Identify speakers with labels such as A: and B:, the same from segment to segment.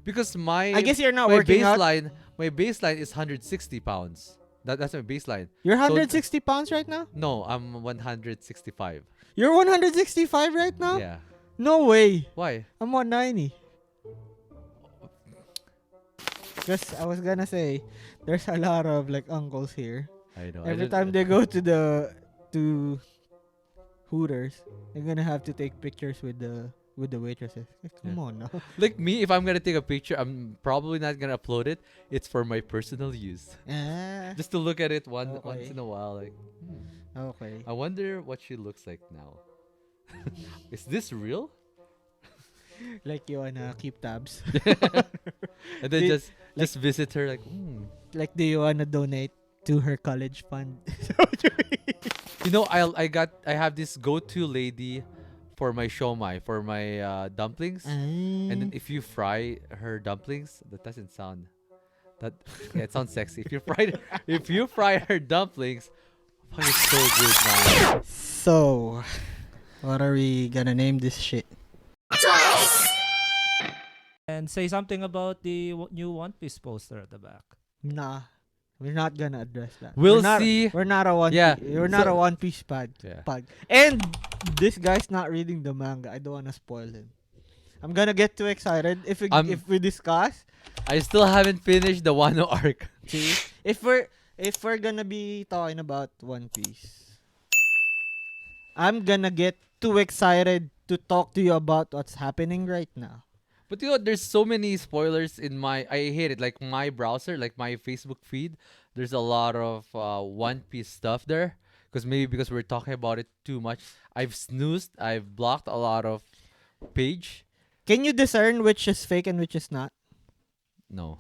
A: Because
B: I guess you're not
A: my
B: working out.
A: baseline is 160 pounds. That's my baseline.
B: You're
A: So
B: 160 pounds right now?
A: no, I'm 165.
B: You're 165 right now?
A: Yeah.
B: No way.
A: Why?
B: I'm 190. Because I was gonna say, there's a lot of like uncles here.
A: I know.
B: Every time they go to Hooters, they're gonna have to take pictures with the waitresses. Come on now.
A: Like me, if I'm gonna take a picture, I'm probably not gonna upload it. It's for my personal use,
B: Ah,
A: just to look at it once
B: okay.
A: in a while. Like,
B: Okay.
A: I wonder what she looks like now. Is this real?
B: Like you wanna keep tabs.
A: And then
B: Di-
A: just visit her like,
B: Like do you wanna donate to her college fund?
A: I have this go-to lady for my shomai, for my dumplings. And then if you fry her dumplings, that doesn't sound that yeah, it sounds sexy. If you fry her dumplings, fuck, it's so good, man.
B: So, what are we gonna name this shit?
C: And say something about the new One Piece poster at the back.
B: Nah, we're not gonna address that.
A: We'll
B: We're not-
A: see.
B: We're not a one.
A: Yeah,
B: We're not
A: so-
B: a One Piece pod.
A: Yeah.
B: And this guy's not reading the manga. I don't wanna spoil him. I'm gonna get too excited if we discuss.
A: I still haven't finished the Wano arc.
B: See, if we're gonna be talking about One Piece, I'm gonna get too excited to talk to you about what's happening right now.
A: But there's so many spoilers in I hate it. Like my browser, like my Facebook feed, there's a lot of One Piece stuff there. Because we're talking about it too much. I've snoozed. I've blocked a lot of page.
B: Can you discern which is fake and which is not?
A: No.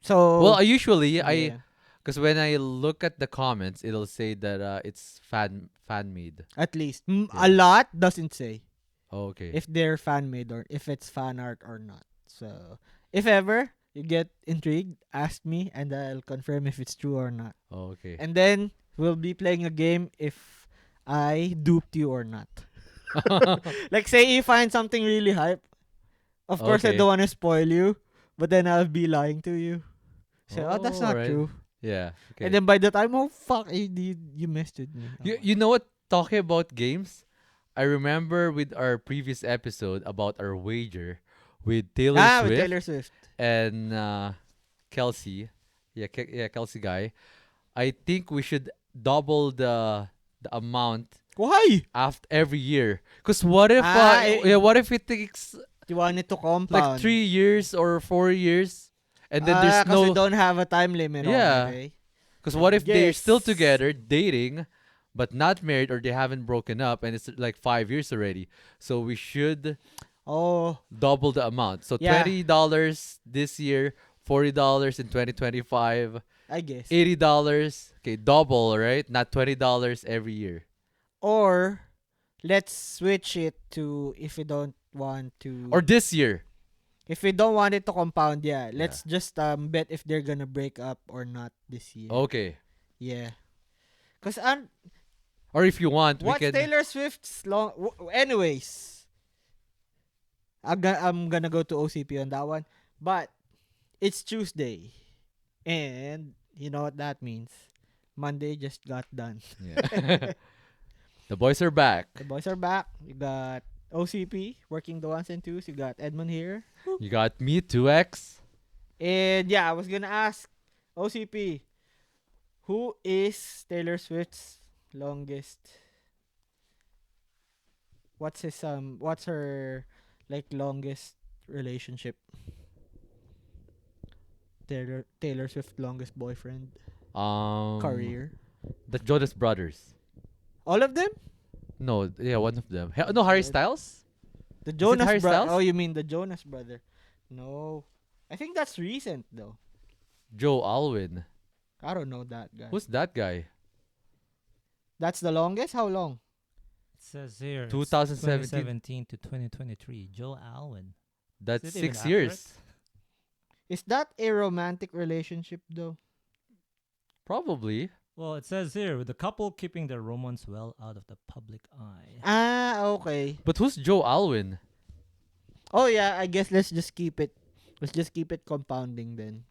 B: So
A: Well, usually
B: yeah.
A: because when I look at the comments, it'll say that it's fan made.
B: At least
A: Yeah.
B: a lot doesn't say
A: Oh, okay.
B: if they're fan made or if it's fan art or not. So if ever you get intrigued, ask me and I'll confirm if it's true or not.
A: Oh, okay.
B: And then we'll be playing a game if I duped you or not. Like say you find something really hype. Of course I
A: Okay.
B: don't want to spoil you, but then I'll be lying to you. So that's
A: Oh,
B: not
A: right.
B: true.
A: Yeah. Okay.
B: And then by the time, oh fuck, you messed with me.
A: You know what? Talking about games, I remember with our previous episode about our wager with Taylor
B: with
A: Swift
B: Taylor Swift.
A: and Kelsey. Kelsey guy. I think we should double the amount
B: Why?
A: after every year. Cause what if what if it takes
B: You want it to compound?
A: like 3 years or 4 years, and then there's
B: 'cause we
A: no.
B: don't have a time limit
A: Yeah.
B: on it, eh?
A: Because what if they're still
B: Yes.
A: together dating, but not married, or they haven't broken up, and it's like 5 years already? So we should
B: Oh,
A: double the amount. So
B: Yeah.
A: $20 this year, $40 in 2025,
B: I guess.
A: $80. Okay, double, right? Not $20 every year.
B: Or let's switch it to if we don't want to.
A: Or this year.
B: if we don't want it to compound, yeah. Let's just bet if they're gonna break up or not this year.
A: Okay.
B: Yeah. Cause
A: Or if you want, we
B: what's
A: can.
B: Taylor Swift's long? Anyways, I'm gonna go to OCP on that one, but it's Tuesday, and you know what that means. Monday just got done.
A: Yeah. The boys are back.
B: The boys are back. You got OCP working the ones and twos. You got Edmund here,
A: You got me, 2X.
B: and yeah, I was gonna ask OCP, who is Taylor Swift's longest? What's her like longest relationship? Taylor Swift longest boyfriend career.
A: The Jonas Brothers.
B: All of them?
A: No, yeah, one of them. No, Harry Styles.
B: The
A: Harry
B: Jonas
A: Styles?
B: brother. Oh, you mean the Jonas brother? No, I think that's recent though.
A: Joe Alwyn.
B: I don't know that guy.
A: Who's that guy?
B: That's the longest? How long?
C: It says here,
A: 2017.
C: 2017 to 2023. Joe Alwyn.
A: That's
C: Is it even
A: 6 years.
B: Is that a romantic relationship though?
A: Probably.
C: Well, it says here, with the couple keeping their romance well out of the public eye.
B: Ah, okay.
A: But who's Joe Alwyn?
B: Oh yeah, I guess let's just keep it Let's just keep it compounding then.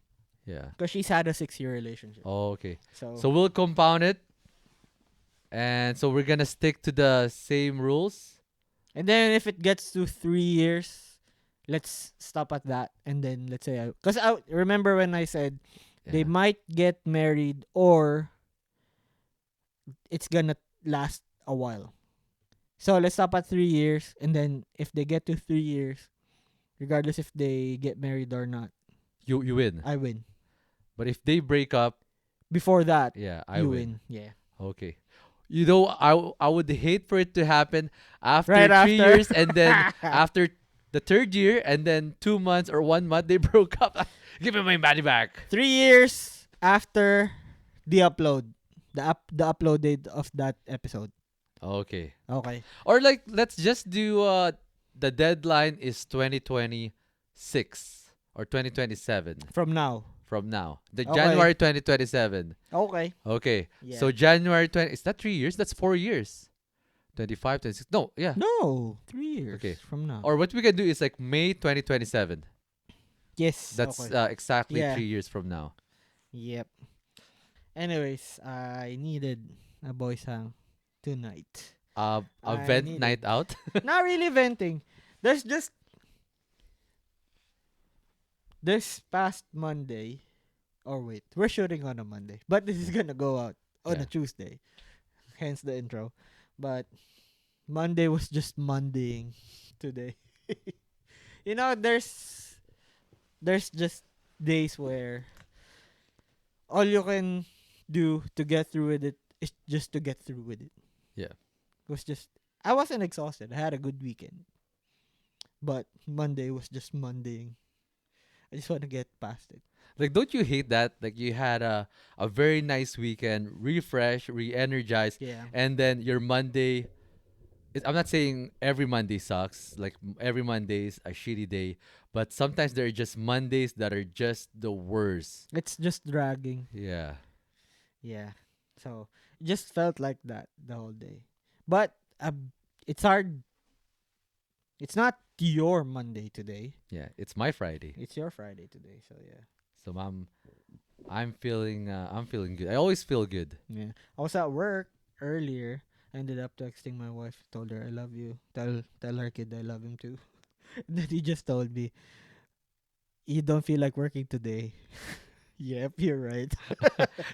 A: Yeah.
B: Because she's had a 6-year relationship.
A: Oh, okay.
B: So,
A: So we'll compound it, and so we're gonna stick to the same rules.
B: and then if it gets to 3 years, let's stop at that. And then let's say, because I remember when I said they
A: Yeah.
B: might get married or it's gonna last a while. So let's stop at 3 years, and then if they get to 3 years, regardless if they get married or not,
A: You win.
B: I win.
A: But if they break up,
B: Before that,
A: yeah, I
B: you
A: win.
B: win. Yeah.
A: Okay. You know, I would hate for it to happen after
B: Right
A: 3
B: after.
A: years, and then after the third year, and then 2 months or 1 month they broke up. Give me my money back.
B: 3 years after the upload, the upload date of that episode.
A: Okay.
B: Okay.
A: Or like, let's just do the deadline is 2026 or 2027
B: From now.
A: from now. The
B: Okay.
A: January 2027.
B: Okay.
A: Okay.
B: Yeah.
A: So January 20, is that 3 years? That's 4 years. 25, 26. No, yeah.
B: No, 3 years
A: Okay.
B: from now.
A: Or what we can do is like May 2027.
B: Yes.
A: That's
B: okay.
A: exactly
B: Yeah.
A: 3 years from now.
B: Yep. Anyways, I needed a boy song tonight.
A: A
B: I
A: vent
B: need
A: night
B: it.
A: out.
B: Not really venting. There's just this past Monday. Or wait, we're shooting on a Monday, but this is gonna go out on
A: Yeah.
B: a Tuesday. Hence the intro. But Monday was just Mondaying today. You know, there's just days where all you can do to get through with it is just to get through with it.
A: Yeah.
B: It was just I wasn't exhausted. I had a good weekend. But Monday was just Mondaying. I just want to get past it.
A: Like, don't you hate that? Like, you had a very nice weekend, refresh, re-energized,
B: Yeah.
A: and then your Monday. I'm not saying every Monday sucks. Like, every Monday is a shitty day, but sometimes there are just Mondays that are just the worst.
B: It's just dragging.
A: Yeah.
B: Yeah. So it just felt like that the whole day. But it's hard. It's not your Monday today.
A: Yeah. It's my Friday,
B: It's your Friday today. So yeah.
A: so I'm feeling good. I always feel good.
B: Yeah. I was at work earlier. I ended up texting my wife. Told her I love you. Tell her kid I love him too. Then he just told me, "You don't feel like working today." Yep, you're right.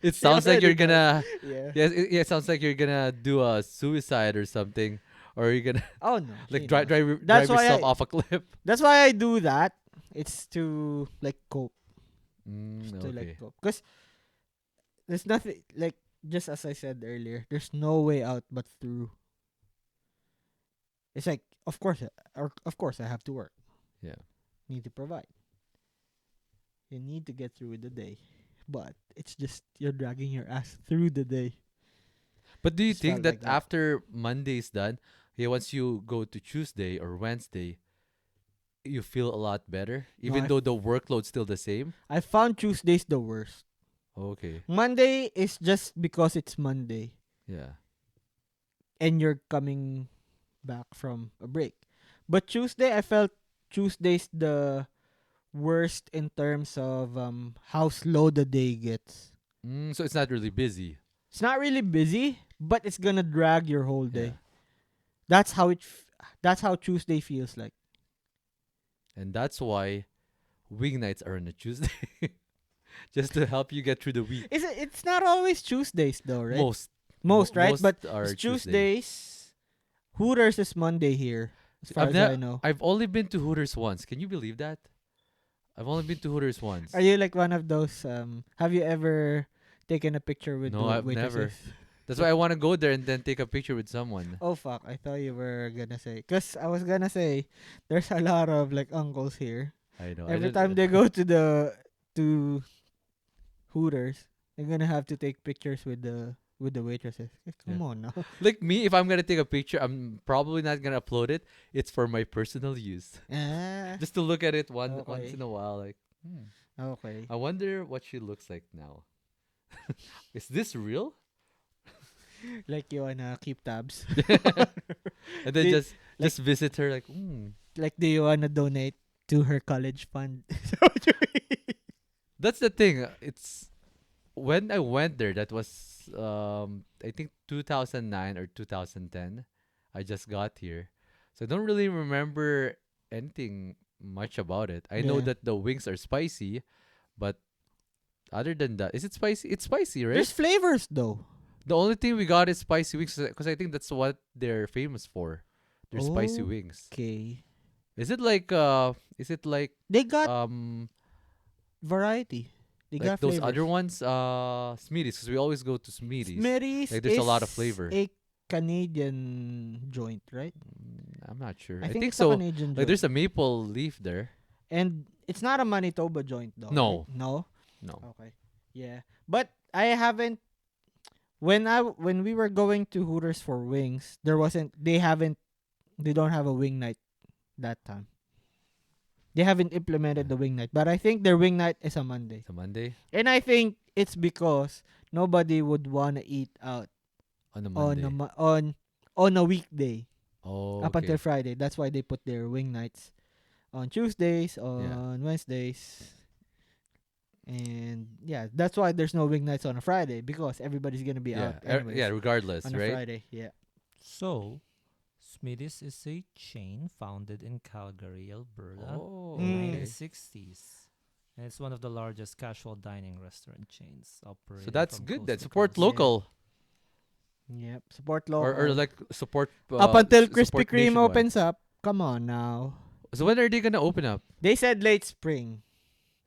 A: It sounds like you're
B: already knows.
A: gonna.
B: Yeah.
A: Yes, it sounds like you're gonna do a suicide or something, or you're gonna
B: Oh no.
A: like
B: she
A: drive
B: knows.
A: drive
B: That's
A: drive
B: why
A: yourself
B: I-
A: off a cliff.
B: That's why I do that. It's to like cope. To
A: Okay.
B: like cope. Because there's nothing like just as I said earlier. There's no way out but through. It's like of course, of course I have to work.
A: Yeah.
B: Need to provide. You need to get through the day, but it's just you're dragging your ass through the day.
A: But do you
B: Just
A: think
B: felt
A: that
B: like that.
A: after Monday's done, yeah, once you go to Tuesday or Wednesday, you feel a lot better,
B: No,
A: even
B: I
A: though the workload's still the same?
B: I found Tuesdays the worst.
A: Okay.
B: Monday is just because it's Monday
A: Yeah.
B: and you're coming back from a break. But Tuesday, I felt Tuesday's the worst in terms of how slow the day gets.
A: So it's not really busy.
B: It's not really busy, but it's gonna drag your whole
A: Yeah.
B: day. That's how that's how Tuesday feels like.
A: And that's why weeknights are on a Tuesday. Just to help you get through the week.
B: It's not always Tuesdays though, right?
A: Most
B: right?
A: most
B: But
A: are
B: it's
A: Tuesday.
B: Tuesdays. Hooters is Monday here, as far
A: I've
B: as I
A: nev-
B: know.
A: I've only been to Hooters once. Can you believe that? I've only been to Hooters once.
B: Are you like one of those? Have you ever taken a picture with
A: No,
B: the
A: I've never.
B: waitresses?
A: That's why I want to go there and then take a picture with someone.
B: Oh fuck! I thought you were gonna say, cause I was gonna say, there's a lot of like uncles here.
A: I know. I
B: Every
A: don't-
B: time they go to Hooters, they're gonna have to take pictures with the waitresses. Come
A: Yeah.
B: on now.
A: Like me, if I'm gonna take a picture, I'm probably not gonna upload it. It's for my personal use,
B: Ah,
A: just to look at it once
B: Okay.
A: in a while. Like,
B: okay.
A: I wonder what she looks like now. Is this real?
B: Like you wanna keep tabs.
A: And then
B: Di-
A: just visit her like,
B: Like do you wanna donate to her college fund.
A: That's the thing. It's when I went there. That was I think 2009 or 2010. I just got here, so I don't really remember anything much about it. I know
B: Yeah.
A: that the wings are spicy, but other than that, is it spicy? It's spicy, right?
B: There's flavors though.
A: The only thing we got is spicy wings because I think that's what they're famous for. Their spicy wings.
B: Okay.
A: Is it like
B: They got
A: um
B: variety. They
A: like
B: got
A: those
B: flavors.
A: other ones Smeaties because we always go to Smeaties.
B: Smitty's
A: Like there's a lot of
B: is
A: flavor.
B: a Canadian joint, right?
A: I'm not sure.
B: I
A: I
B: think
A: think
B: it's a
A: so.
B: Canadian
A: Like
B: joint.
A: there's a maple leaf there.
B: And it's not a Manitoba joint though.
A: No.
B: Right? No.
A: No.
B: Okay. Yeah. But I haven't when we were going to Hooters for wings, they don't have a wing night that time. They haven't implemented the wing night, but I think their wing night is a Monday.
A: It's a Monday
B: And I think it's because nobody would want to eat out
A: on a
B: on
A: Monday.
B: on a weekday
A: Oh,
B: up
A: okay.
B: until Friday. That's why they put their wing nights on Tuesdays, on Wednesdays. And yeah, that's why there's no wing nights on a Friday because everybody's going to be out anyways
A: Yeah, regardless,
B: on a
A: right?
B: Friday. Yeah.
C: So, Smitty's is a chain founded in Calgary, Alberta,
A: Oh,
C: in
B: Mm.
C: the
A: okay.
C: 60s. And it's one of the largest casual dining restaurant chains operating
A: So that's
C: from
A: good.
C: coast
A: That
C: to
A: support
C: coast.
A: local
B: Yep. Support local.
A: or like support
B: up until
A: support
B: Krispy Kreme
A: nationwide.
B: opens up. Come on now.
A: So when are they gonna open up?
B: They said late spring.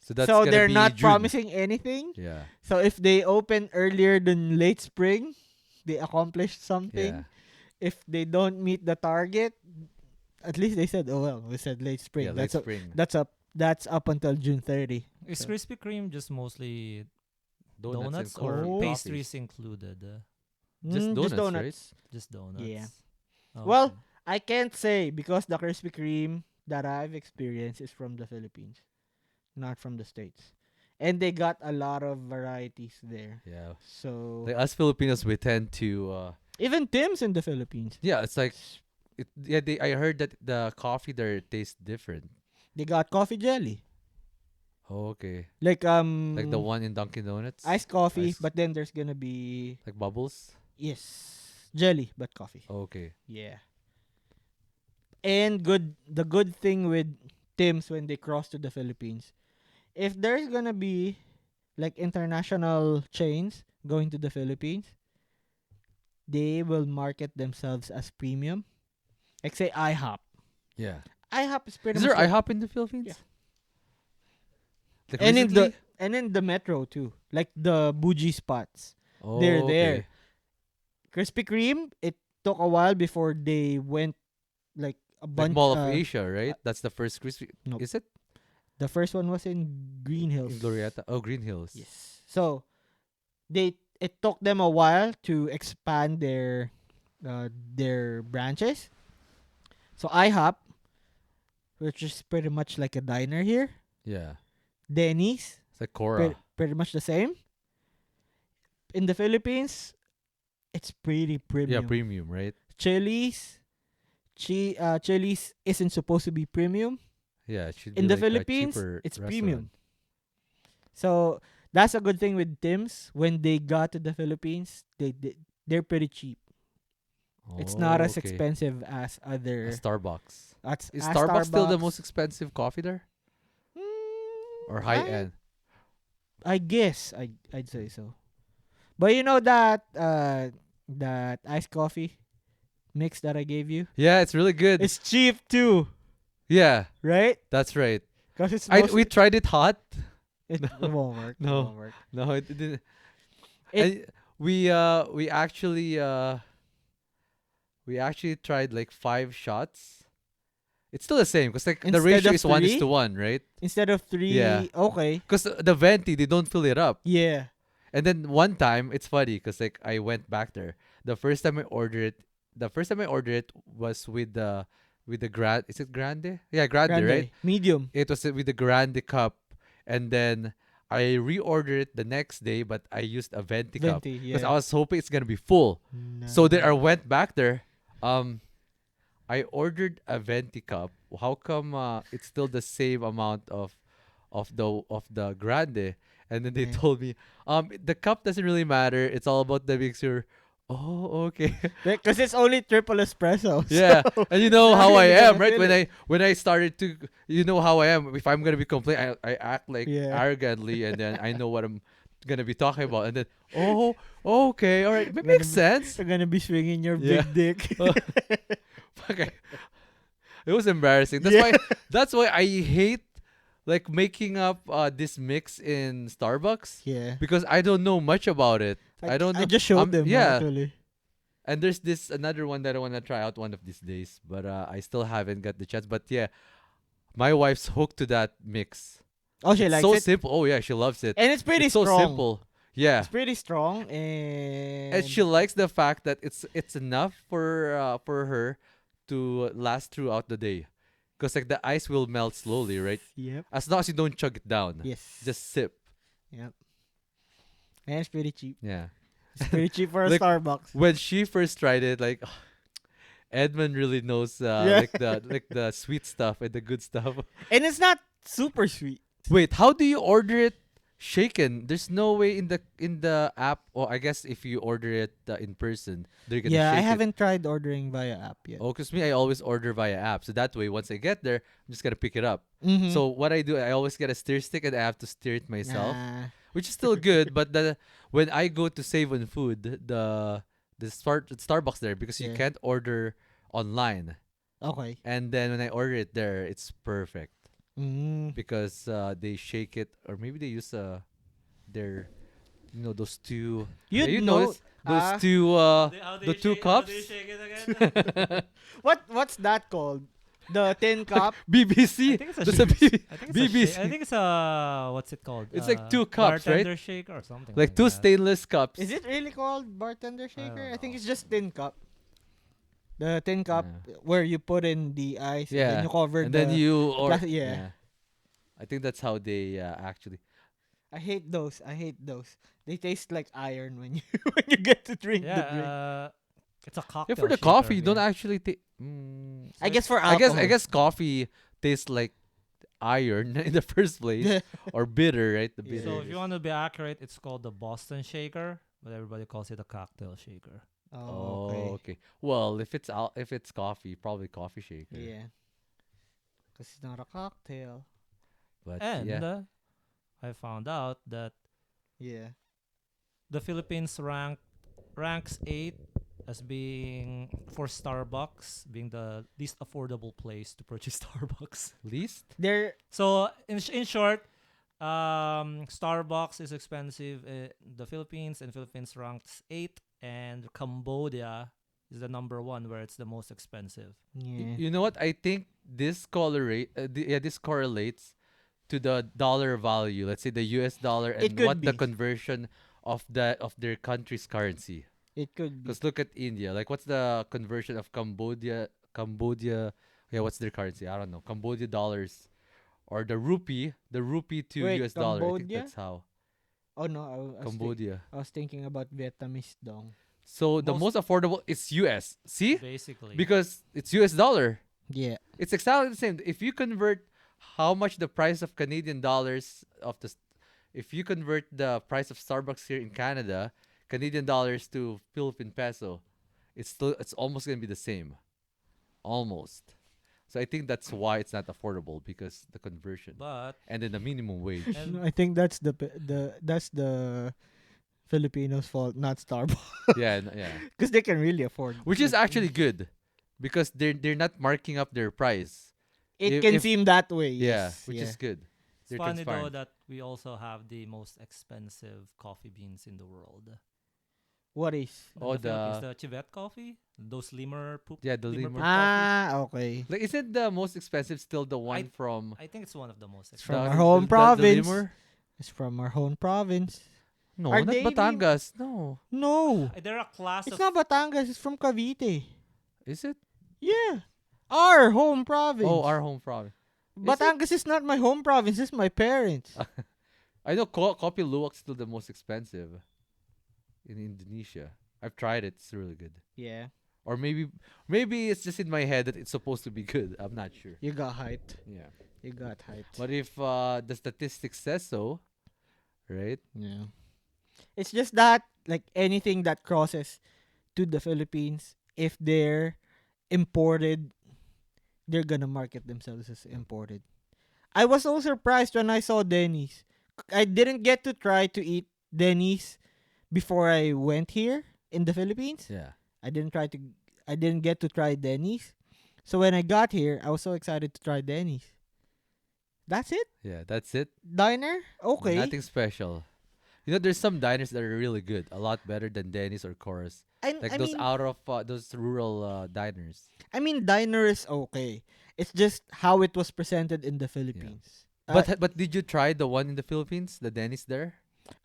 A: So that's
B: So
A: gonna
B: they're
A: be
B: not
A: June.
B: promising anything.
A: Yeah,
B: So if they open earlier than late spring, they accomplished something.
A: yeah,
B: If they don't meet the target, at least they said, "Oh well, we said late spring."
A: yeah. Late spring.
B: That's up until June 30.
C: Is
B: So-
C: Krispy Kreme just mostly
A: Donuts,
C: donuts
A: and
C: or
A: coffees.
C: pastries included?
A: Just donuts, right?
C: Just donuts.
B: Yeah.
C: Oh,
B: Well,
C: okay.
B: I can't say because the Krispy Kreme that I've experienced is from the Philippines, not from the States. And they got a lot of varieties there.
A: Yeah.
B: So
A: Like us Filipinos, we tend to
B: even Tim's in the Philippines,
A: yeah. It's like I heard that the coffee there tastes different.
B: they got coffee jelly.
A: Oh, okay.
B: Like
A: Like the one in Dunkin' Donuts.
B: iced coffee,
A: Ice-
B: but then there's gonna be
A: like bubbles.
B: jelly but coffee.
A: Oh, okay.
B: Yeah. And the good thing with Tim's when they cross to the Philippines, if there's gonna be like international chains going to the Philippines, they will market themselves as premium. Like say IHOP.
A: Yeah.
B: IHOP is pretty
A: Is
B: much
A: there
B: like-
A: IHOP in the Philippines?
B: Yeah.
A: Like
B: and
A: recently?
B: in the metro too. Like the bougie spots.
A: Oh,
B: they're there.
A: okay.
B: Krispy Kreme, it took a while before they went like a
A: Like
B: bunch.
A: Mall of Asia, right? That's the first crispy.
B: Nope.
A: Is it
B: The first one was in Green Hills.
A: in Glorieta? Oh, Green Hills.
B: Yes. So it took them a while to expand their branches. So IHOP, which is pretty much like a diner here.
A: Yeah.
B: Denny's,
A: It's like Cora.
B: pretty much the same. In the Philippines, it's pretty premium.
A: Yeah, premium, right?
B: Chili's, Chili's isn't supposed to be premium.
A: Yeah, it should
B: In
A: be
B: the
A: like a
B: Philippines,
A: cheaper
B: it's
A: restaurant.
B: premium. So that's a good thing with Tim's. When they got to the Philippines, they're pretty cheap. It's not
A: Oh,
B: as
A: okay.
B: expensive as
A: A
B: other.
A: Starbucks. Is
B: as
A: Starbucks still the
B: Starbucks.
A: most expensive coffee there? Or high end?
B: I guess I'd say so. But you know that that iced coffee mix that I gave you?
A: Yeah, it's really good.
B: It's cheap too,
A: Yeah,
B: right?
A: that's right.
B: Because it's
A: We tried it hot.
B: it won't work.
A: No.
B: It won't work.
A: No, it didn't.
B: It-
A: We actually tried like 5 shots. It's still the same because like the
B: Instead
A: ratio
B: of
A: is 1 is
B: 3?
A: to 1, right?
B: Instead of 3,
A: Yeah.
B: okay.
A: Because the venti they don't fill it up.
B: Yeah.
A: And then one time it's funny because like I went back there. The first time I ordered it was with the grand. Is it grande? Yeah, grande, right?
B: Medium.
A: It was with the grande cup, and then I reordered it the next day, but I used a venti cup
B: Venti,
A: because
B: yeah.
A: I was hoping it's gonna be full. So then I went back there. I ordered a venti cup. How come it's still the same amount of the grande? And then they
B: Yeah.
A: told me, the cup doesn't really matter. It's all about the mixer. Oh, okay.
B: Because it's only triple espresso.
A: Yeah,
B: So
A: and you
B: it's
A: know
B: not
A: how I
B: really
A: am,
B: gonna
A: right?
B: fill it.
A: When I started to, you know how I am. If I'm gonna be complaining, I act like
B: Yeah.
A: arrogantly, and then I know what I'm gonna be talking about, and then oh, okay, all right, it
B: Gonna
A: makes
B: be,
A: sense.
B: you're gonna be swinging your
A: Yeah.
B: big dick.
A: Okay, it was embarrassing.
B: Yeah.
A: That's why I hate like making up this mix in Starbucks
B: Yeah.
A: because I don't know much about it. I don't
B: I
A: know.
B: just showed them
A: Yeah.
B: actually.
A: And there's this another one that I want to try out one of these days, but I still haven't got the chance. But yeah, my wife's hooked to that mix.
B: Oh, she
A: It's
B: likes
A: so
B: it,
A: simple. Oh yeah, she loves it.
B: and it's pretty
A: It's so
B: strong.
A: simple. Yeah,
B: It's pretty strong,
A: and
B: and
A: she likes the fact that it's enough for her to last throughout the day, cause like the ice will melt slowly, right?
B: yep,
A: As long as you don't chug it down,
B: yes,
A: just sip.
B: yep, and it's pretty cheap.
A: Yeah.
B: It's pretty cheap for a
A: Like,
B: Starbucks.
A: When she first tried it, like Edmund really knows
B: Yeah.
A: like the sweet stuff and the good stuff.
B: And it's not super sweet.
A: Wait, how do you order it shaken? There's no way in the app. Or I guess if you order it in person, they're gonna
B: Yeah, I
A: shake it.
B: haven't tried ordering via app yet.
A: Oh, cause me, I always order via app. So that way, once I get there, I'm just gonna pick it up.
B: Mm-hmm.
A: So what I do, I always get a steer stick and I have to steer it myself,
B: Nah.
A: which is still good. But when I go to Save on Food, the Starbucks there because you
B: Yeah.
A: can't order online.
B: Okay.
A: And then when I order it there, it's perfect
B: Mm.
A: because they shake it, or maybe they use their, those two.
B: You'd
A: you
B: know.
A: notice those
B: ah,
A: two
C: How do
A: the
C: you
A: two
C: shake- how do
A: cups.
C: you shake it again?
B: what's that called? The tin cup.
A: BBC.
C: I think it's a
A: There's
C: shake.
A: a
C: I think it's a
A: BBC.
C: I think it's a what's it called?
A: It's like two cups, right?
C: Bartender shaker or something.
A: like two
C: that.
A: stainless cups.
B: Is it really called bartender shaker? I think
C: know.
B: it's just tin cup. The tin cup
A: Yeah.
B: where you put in the ice and
A: Yeah.
B: then you cover
A: And
B: the
A: then you or
B: plastic- yeah.
A: I think that's how they actually.
B: I hate those. I hate those. They taste like iron when you when you get to drink the drink.
C: Yeah, it's a cocktail.
A: Yeah, for the
C: shaker,
A: coffee, you don't
C: yeah.
A: actually take.
B: I guess for
A: I
B: alcohol.
A: guess coffee tastes like iron in the first place, or bitter, right? The
B: Yeah.
A: bitter.
C: So if you want to be accurate, it's called the Boston shaker, but everybody calls it a cocktail shaker.
B: Oh,
A: Oh,
B: okay.
A: okay. Well, if it's coffee, probably coffee shaker.
B: Yeah. Because it's not a cocktail.
A: But
C: And
A: yeah,
C: I found out that
B: Yeah.
C: the Philippines ranks 8 as being for Starbucks being the least affordable place to purchase Starbucks.
A: least.
B: They're
C: So in short, Starbucks is expensive in the Philippines, and Philippines ranks 8, and Cambodia is the number 1 where it's the most expensive.
B: yeah.
A: You know what? I think this this correlates to the dollar value. Let's say the U.S. dollar
B: It
A: and
B: could
A: what the
B: be.
A: conversion of their country's currency.
B: It could be.
A: Because look at India. Like, what's the conversion of Cambodia? Cambodia. Yeah, what's their currency? I don't know. Cambodia dollars or the rupee. The rupee to
B: Wait,
A: U.S. dollar. I think
B: Cambodia?
A: that's how.
B: Oh no, I was,
A: Cambodia.
B: I was thinking about Vietnamese dong.
A: So the most affordable is U.S. See,
C: Basically.
A: because it's U.S. dollar.
B: Yeah.
A: It's exactly the same. If you convert how much the price of Canadian dollars if you convert the price of Starbucks here in Canada, Canadian dollars to Philippine peso, it's almost gonna be the same, almost. So I think that's why it's not affordable because the conversion
C: but
A: and then the minimum wage.
C: And-
B: I think that's the Filipinos' fault, not Starbucks,
A: yeah,
B: because they can really afford.
A: which is actually good because they're not marking up their price.
B: It
A: if-
B: can
A: if-
B: seem that way.
A: Yeah,
B: Yes.
A: which
B: yeah.
A: is good.
C: it's
A: They're
C: funny though
A: transparent.
C: that we also have the most expensive coffee beans in the world.
B: What is?
A: Oh,
C: the Philippines, the Chivet coffee, those lemur poop.
A: Yeah, the
C: lemur
A: lemur.
C: poop
B: Okay.
A: Like, isn't the most expensive still the one from
C: coffee. I think it's one of the most
B: From
C: expensive.
B: our home province.
A: lemur?
B: It's from our home province.
A: No,
B: Are
A: not
B: they
A: Batangas. No,
B: No,
C: They're a class
B: it's
C: of
B: not Batangas. It's from Cavite.
A: is it?
B: Yeah, our home province.
A: Oh, our home province.
B: Batangas is not my home province. It's my parents.
A: I know Kopi Luwak's still the most expensive in Indonesia. I've tried it. It's really good.
B: Yeah.
A: or maybe it's just in my head that it's supposed to be good. I'm not sure.
B: You got hyped.
A: Yeah.
B: You got hyped.
A: But if the statistics says so, right?
B: Yeah. It's just that like anything that crosses to the Philippines, if they're imported, they're gonna market themselves as imported. I was so surprised when I saw Denny's. I didn't get to try to eat Denny's before I went here in the Philippines.
A: Yeah.
B: I didn't try to I didn't get to try Denny's. So when I got here, I was so excited to try Denny's. That's it?
A: Yeah, that's it.
B: Diner? Okay.
A: Nothing special. You know, there's some diners that are really good, a lot better than Denny's or Chorus. Like
B: I
A: those
B: mean
A: out of those rural diners.
B: diner is okay. It's just how it was presented in the Philippines.
A: But did you try the one in the Philippines, the Denny's there?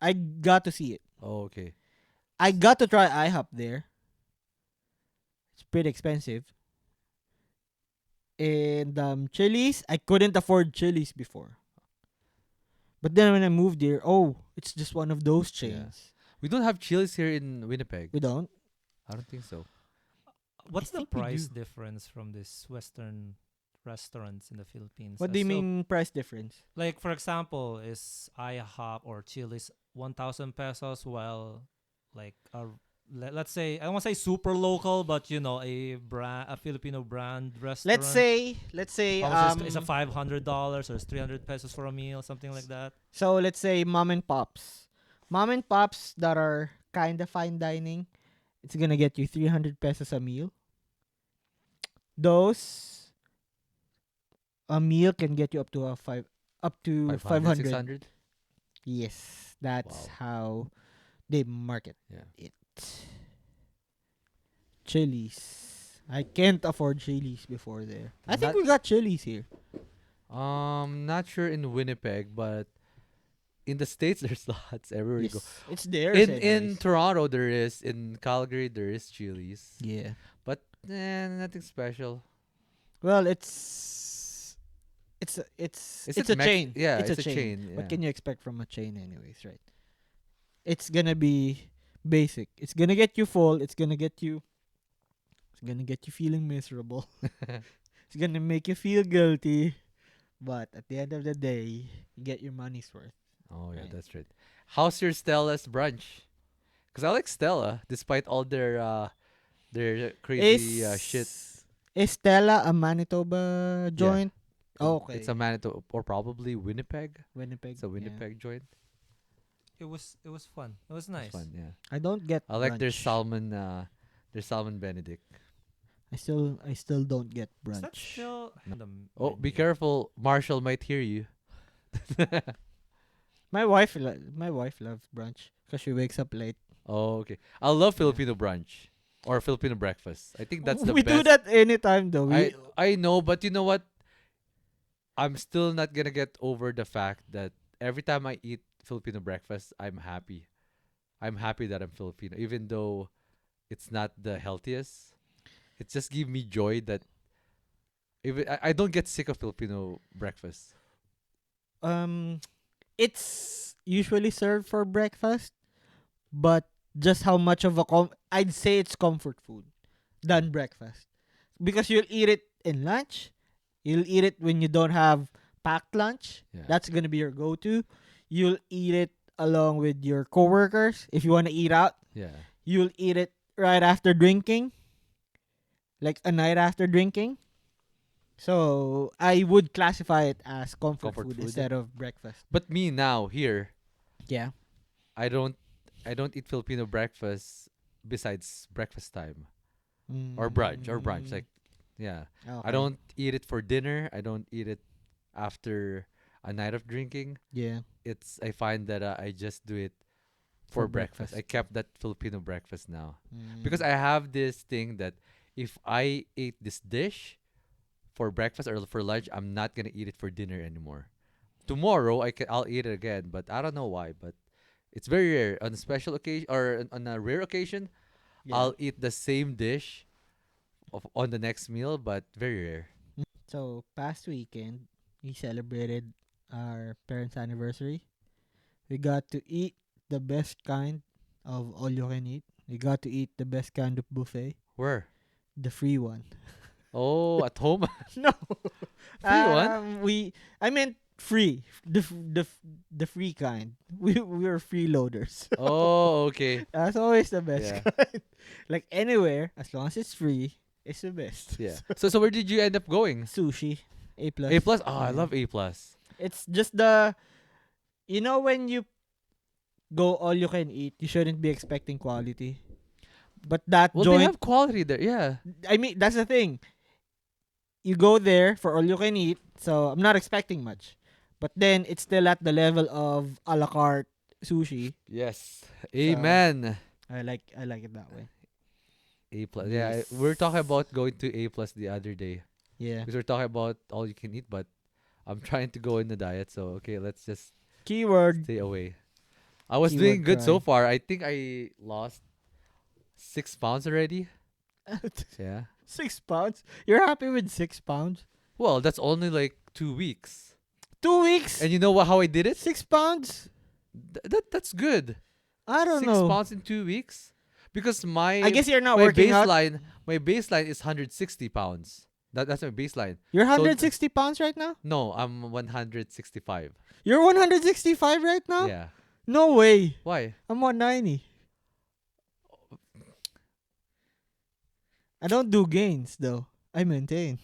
B: I got to see it.
A: Oh, okay.
B: I got to try IHOP there. It's pretty expensive. And Chili's, I couldn't afford Chili's before. But then when I moved here, oh, it's just one of those
A: Yeah.
B: chains.
A: We don't have Chili's here in Winnipeg.
B: We don't.
A: I don't think so.
C: What's the
B: think we
C: price
B: do.
C: difference from these Western restaurants in the Philippines?
B: What do you
C: So,
B: mean price difference?
C: like for example, is IHOP or Chili's 1,000 pesos, while like let's say, I don't want to say super local, but you know, a Filipino brand restaurant.
B: Let's say
C: How is a $500 or is 300 pesos for a meal, something like that?
B: so let's say mom and pops. Mom and pops that are kind of fine dining, it's going to get you 300 pesos a meal. Those a meal can get you up to
A: 500,
B: 500.
A: 600?
B: Yes, that's
A: Wow.
B: how they market
A: Yeah.
B: it. Chili's. I can't afford Chili's before there. I think
A: Not-
B: we got Chili's here.
A: Not sure in Winnipeg, but in the States there's lots everywhere you go.
B: Yes, it's there.
A: In Toronto there is, in Calgary there is Chili's.
B: yeah.
A: But nothing special.
B: Well, it's
A: Is
B: it's
A: it
B: a chain.
A: Yeah,
B: it's a chain. What can you expect from a chain, anyways, right? It's gonna be basic. It's gonna get you full. It's gonna get you. It's gonna get you feeling miserable. It's gonna make you feel guilty. But at the end of the day, you get your money's worth.
A: Oh yeah,
B: Right.
A: that's right. How's your Stella's brunch? Cause I like Stella, despite all their crazy shit.
B: Is Stella a Manitoba joint? Oh, okay.
A: It's a Manitoba or probably Winnipeg.
B: Winnipeg.
A: It's a
B: yeah.
A: Winnipeg joint.
C: It was fun. It was nice.
A: It's fun, yeah.
B: I don't get.
A: I like
B: brunch.
A: their salmon Benedict.
B: I still don't get
C: Is that
B: brunch.
C: still on the
A: Oh, be
C: menu?
A: careful, Marshall might hear you.
B: My wife loves brunch because she wakes up late.
A: Oh, okay. I love Filipino brunch or Filipino breakfast. I think that's the
B: we
A: best.
B: do that anytime though.
A: I know, but you know what? I'm still not gonna get over the fact that every time I eat Filipino breakfast, I'm happy. I'm happy that I'm Filipino, even though it's not the healthiest. It just gives me joy that even I don't get sick of Filipino breakfast.
B: um, it's usually served for breakfast, but just how much of a I'd say it's comfort food than breakfast because you'll eat it in lunch. You'll eat it when you don't have packed lunch.
A: Yeah.
B: That's gonna be your go-to. You'll eat it along with your coworkers if you want to eat out.
A: Yeah.
B: You'll eat it right after drinking, like a night after drinking. So I would classify it as comfort,
A: Comfort
B: food,
A: food.
B: instead of breakfast.
A: But me now here,
B: Yeah.
A: I don't I don't eat Filipino breakfast besides breakfast time or brunch. Like, yeah. I don't eat it for dinner. I don't eat it after a night of drinking.
B: Yeah.
A: I find that I just do it for
B: For
A: breakfast. I
B: breakfast.
A: kept that Filipino breakfast now
B: Mm.
A: because I have this thing that if I ate this dish for breakfast or for lunch, I'm not gonna eat it for dinner anymore. Tomorrow I'll eat it again, but I don't know why. But it's very rare on a special occasion or on a rare occasion.
B: Yeah.
A: I'll eat the same dish on the next meal, but very rare.
B: So past weekend we celebrated our parents' anniversary. We got to eat the best kind of all you can eat. We got to eat the best kind of buffet.
A: Where?
B: The free one.
A: Oh, at home.
B: No.
A: Free one?
B: I meant free. The free kind. We were freeloaders.
A: Oh, okay.
B: That's always the best
A: Yeah.
B: kind. Like anywhere, as long as it's free, it's the best.
A: Yeah. So where did you end up going?
B: Sushi. A plus.
A: A plus. Oh, I
B: Yeah.
A: love A plus.
B: It's just when you go all you can eat, you shouldn't be expecting quality. But that
A: Well, they
B: joint,
A: have quality there. Yeah.
B: I mean, that's the thing. You go there for all you can eat, so I'm not expecting much. But then it's still at the level of a la carte sushi.
A: Yes. Amen.
B: I like it that way.
A: A plus. Yeah, we're talking about going to A plus the other day
B: Yeah.
A: because we're talking about all you can eat, but I'm trying to go in the diet. So okay, let's just
B: Keyword.
A: stay away. I was
B: Keyword
A: doing good so
B: try.
A: far. I think I lost 6 pounds already. Yeah.
B: 6 pounds. You're happy with 6 pounds?
A: Well, that's only like 2 weeks.
B: 2 weeks.
A: And you know how I did it?
B: 6 pounds.
A: That's good.
B: I don't
A: 6
B: know.
A: pounds in 2 weeks. Because my
B: I guess you're not
A: my
B: working out.
A: baseline is 160 pounds. That's my baseline.
B: You're
A: So-
B: 160 pounds right now?
A: No, I'm 165.
B: You're 165 right now?
A: Yeah.
B: No way.
A: Why?
B: I'm 190. I don't do gains though. I maintain.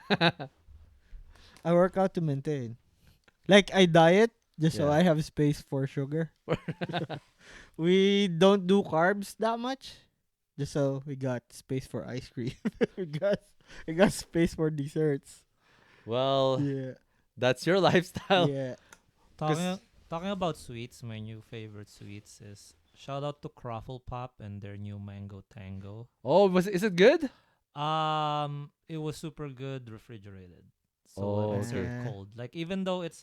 B: I work out to maintain. Like I diet just so
A: Yeah.
B: I have space for sugar. We don't do carbs that much. Just so we got space for ice cream. we got space for desserts.
A: Well,
B: Yeah.
A: that's your lifestyle.
B: Yeah.
C: Talking about sweets, my new favorite sweets is shout out to Croffle Pop and their new Mango Tango.
A: Oh, is it good?
C: It was super good refrigerated. So
A: Oh,
C: when I serve
B: okay.
C: cold, like even though it's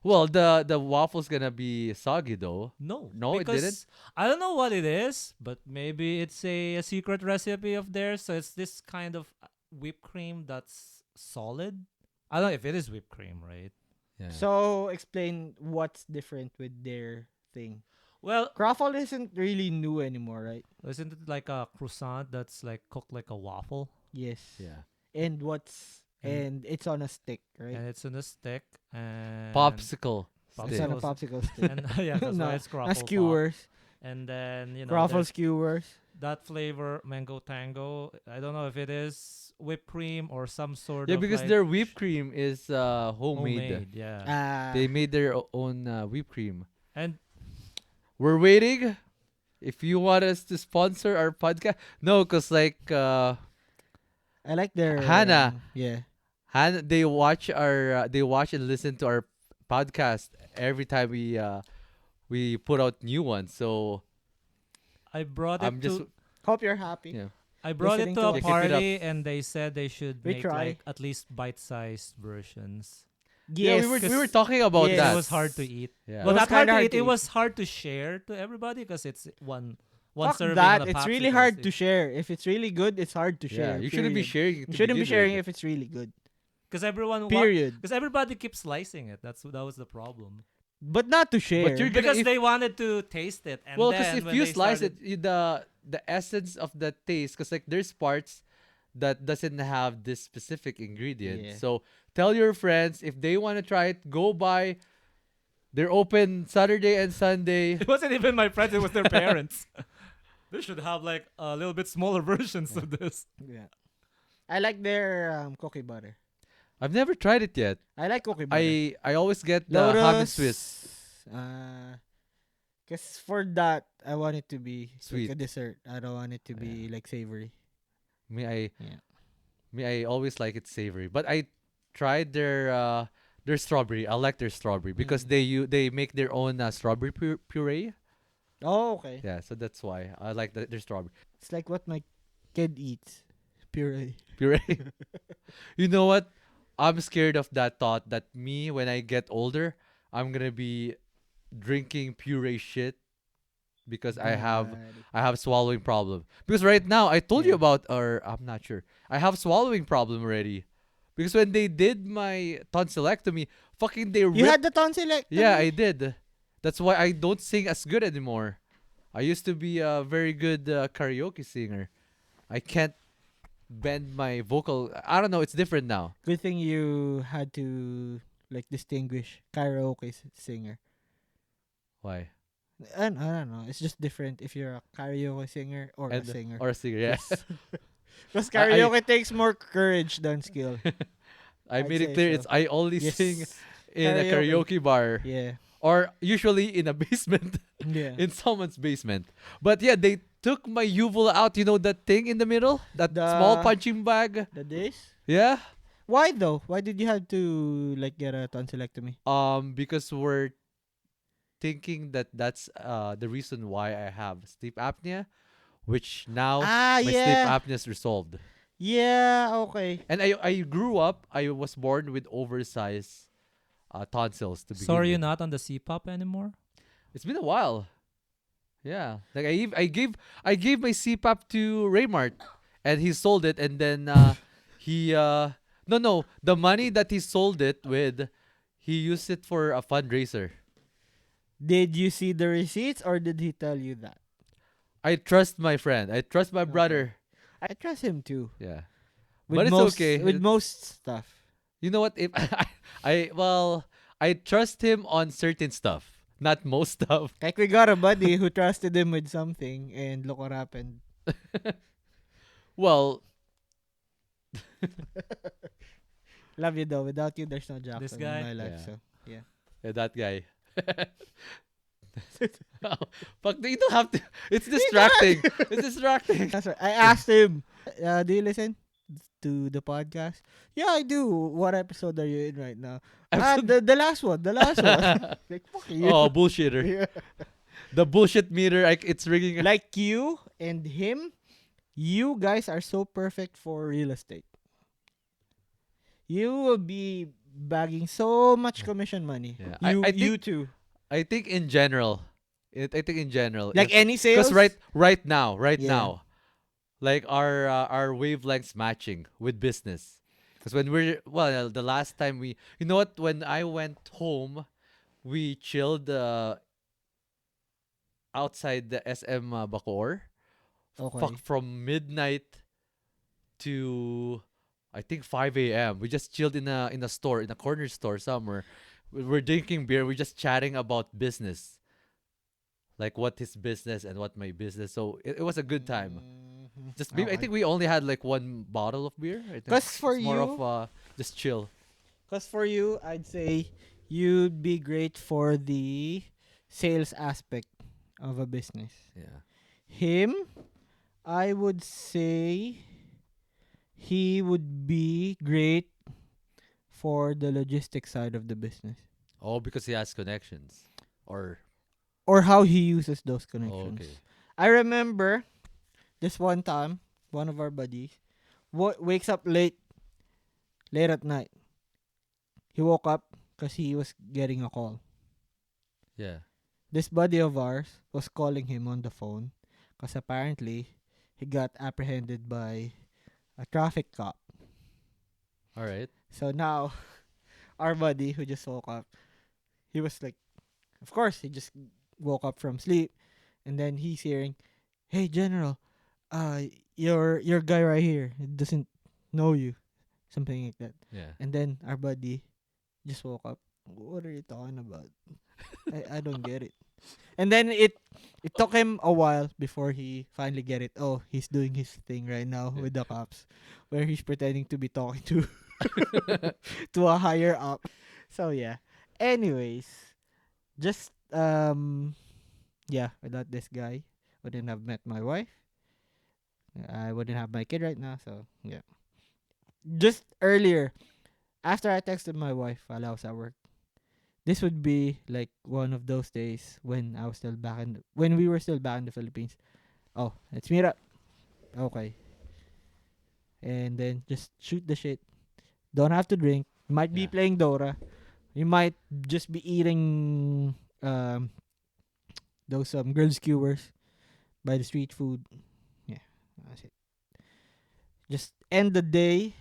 A: Well, the waffle's gonna be soggy though. No, it didn't?
C: because I don't know what it is, but maybe it's a secret recipe of theirs. So it's this kind of whipped cream that's solid. I don't know if it is whipped cream, right?
A: Yeah.
B: So explain what's different with their thing.
C: Well,
B: Croffle isn't really new anymore, right?
C: isn't it like a croissant that's like cooked like a waffle?
B: Yes.
A: yeah.
B: And and it's on a stick, right?
C: And it's in a stick and
A: Popsicle.
B: It's
A: stick.
B: on a popsicle stick.
C: And yeah, that's
B: No,
C: why it's Croffle
B: not
C: Pop.
B: skewers.
C: And then
B: Croffle
C: there's
B: skewers.
C: that flavor Mango Tango. I don't know if it is whipped cream or some sort
A: Yeah,
C: of
A: because
C: like
A: their whipped cream is homemade.
C: Yeah.
A: They made their own whipped cream.
C: And
A: We're waiting. If you want us to sponsor our podcast, no, cause like
B: I like their
A: Hannah.
B: Yeah.
A: they watch and listen to our podcast every time we put out new ones. So
C: I brought
A: I'm
C: it
A: just
C: to
B: Hope you're happy.
A: yeah.
C: I brought it
B: listening
C: to
B: to
C: a
B: us.
A: Yeah, keep it up.
C: party and they said they should
B: We
C: make
B: try.
C: like at least bite-sized versions.
A: Yeah,
B: Yes.
A: we were talking about
B: Yes.
A: that.
C: It was hard to eat.
A: Yeah.
C: Well,
B: was
C: not hard
B: kinda
C: to
B: hard
C: eat.
B: to
C: It
B: eat.
C: was hard to share to everybody because it's one
B: Fuck
C: serving
B: that.
C: on a
B: It's really
C: popsicle
B: hard
C: stick.
B: to share. If it's really good, it's hard to
A: Yeah,
B: share.
A: you shouldn't be
B: period.
A: sharing. it
B: You
A: to
B: shouldn't be
A: begin
B: sharing
A: with.
B: if it's really good.
C: Because everyone
B: Period.
C: because everybody keeps slicing it. That was the problem.
B: But not to share.
A: But you're gonna
C: Because
A: if-
C: they wanted to taste it. And
A: Well,
C: then
A: because if
C: when
A: you
C: they
A: slice
C: started-
A: it, the essence of the taste, because like there's parts that doesn't have this specific ingredient.
B: Yeah.
A: So tell your friends if they want to try it, go buy. They're open Saturday and Sunday.
C: It wasn't even my friends, it was their parents. They should have like a little bit smaller versions of this.
B: Yeah. I like their cookie butter.
A: I've never tried it yet.
B: I like cookie butter.
A: I always get the ham and Swiss.
B: Cause for that I want it to be
A: Sweet.
B: like a dessert. I don't want it to be like savory. Yeah.
A: I always like it savory. But I tried their strawberry. I like their strawberry because they make their own strawberry puree.
B: Oh, okay.
A: Yeah, so that's why I like their strawberry
B: It's like what my kid eats. Puree.
A: puree. You know what? I'm scared of that thought that me when I get older, I'm gonna be drinking puree shit because I have swallowing problem. Because right now I told you
B: Yeah.
A: about, or I'm not sure. I have swallowing problem already. Because when they did my tonsillectomy, fucking they
B: You
A: ripped.
B: had the tonsillectomy?
A: Yeah, I did. That's why I don't sing as good anymore. I used to be a very good karaoke singer. I can't bend my vocal. I don't know. It's different now.
B: Good thing you had to like distinguish karaoke singer.
A: Why?
B: And I don't know. It's just different if you're a karaoke singer or a
A: And
B: singer.
A: or a singer. Yeah.
B: Yes. Because
A: I
B: karaoke takes more courage than skill.
A: I
B: I'd
A: made it
B: say
A: clear.
B: so.
A: It's I only sing
B: Yes.
A: in a karaoke bar,
B: Yeah.
A: or usually in a basement,
B: Yeah.
A: in someone's basement. But yeah, they took my uvula out. You know that thing in the middle, that small
B: The
A: punching bag.
B: the days?
A: Yeah.
B: Why though? Why did you have to like get a tonsillectomy?
A: Because we're thinking that that's the reason why I have sleep apnea, which now
B: Ah,
A: my sleep
B: yeah.
A: apnea is resolved.
B: Yeah, okay.
A: And I grew up. I was born with oversized tonsils to
C: So
A: begin
C: are you
A: with.
C: not on the CPAP anymore?
A: It's been a while. Yeah, like I gave my CPAP to Raymart, and he sold it, and then he no, the money that he sold it with, he used it for a fundraiser.
B: Did you see the receipts or did he tell you that?
A: I trust my friend. I trust my
B: Okay.
A: brother.
B: I trust him too.
A: Yeah,
B: With
A: but it's
B: most
A: okay.
B: with most stuff.
A: You know what? If I trust him on certain stuff, not most stuff.
B: Like we got a buddy who trusted him with something and look what happened.
A: Well,
B: Love you though. Without you there's no
C: This
B: Jackson in
C: guy?
B: my life.
A: Yeah.
B: So yeah.
A: that guy. Oh, fuck, you don't have to. It's distracting. It's distracting.
B: That's right. I asked him, do you listen to the podcast? Yeah, I do. What episode are you in right now? The last one. The last one. Like fuck you.
A: Oh, bullshitter.
B: Yeah.
A: The bullshit meter, it's ringing.
B: Like you and him, you guys are so perfect for real estate. You will be bagging so much commission money.
A: Yeah,
B: You too.
A: I think in general, I think in general,
B: Like any sales?
A: because right
B: Yeah.
A: now, like our wavelengths matching with business. Because when we're the last time you know what, when I went home, we chilled outside the SM Bacoor.
B: Okay.
A: Fuck, from midnight to I think 5 a.m. We just chilled in a store, in a corner store somewhere. We're drinking beer. We're just chatting about business, like what his business and what my business. So it was a good time. Just maybe I think we only had like one bottle of beer. I think
B: 'Cause for
A: it's more
B: you-
A: of just chill.
B: Because for you, I'd say you'd be great for the sales aspect of a business.
A: Yeah.
B: Him, I would say he would be great for the logistics side of the business.
A: Oh, because he has connections, or
B: Or how he uses those
A: oh,
B: connections.
A: okay.
B: I remember this one time, one of our buddies wakes up late at night. He woke up because he was getting a call.
A: Yeah.
B: This buddy of ours was calling him on the phone because apparently he got apprehended by a traffic cop.
A: All right.
B: So now, our buddy who just woke up, he was like, of course, he just woke up from sleep, and then he's hearing, "Hey, General, your guy right here doesn't know you," something like that.
A: Yeah.
B: And then our buddy just woke up. What are you talking about? I don't get it. And then it took him a while before he finally get it. Oh, he's doing his thing right now
A: Yeah.
B: with the cops, where he's pretending to be talking to to a higher up. So yeah. Anyways, just yeah, without this guy, wouldn't have met my wife. I wouldn't have my kid right now. So yeah. Just earlier, after I texted my wife while I was at work, this would be like one of those days when I was still when we were still back in the Philippines. Oh, let's meet up. Okay. And then just shoot the shit. Don't have to drink. You might be
A: Yeah.
B: playing Dora. You might just be eating those grilled skewers by the street food. Yeah, that's it. Just end the day,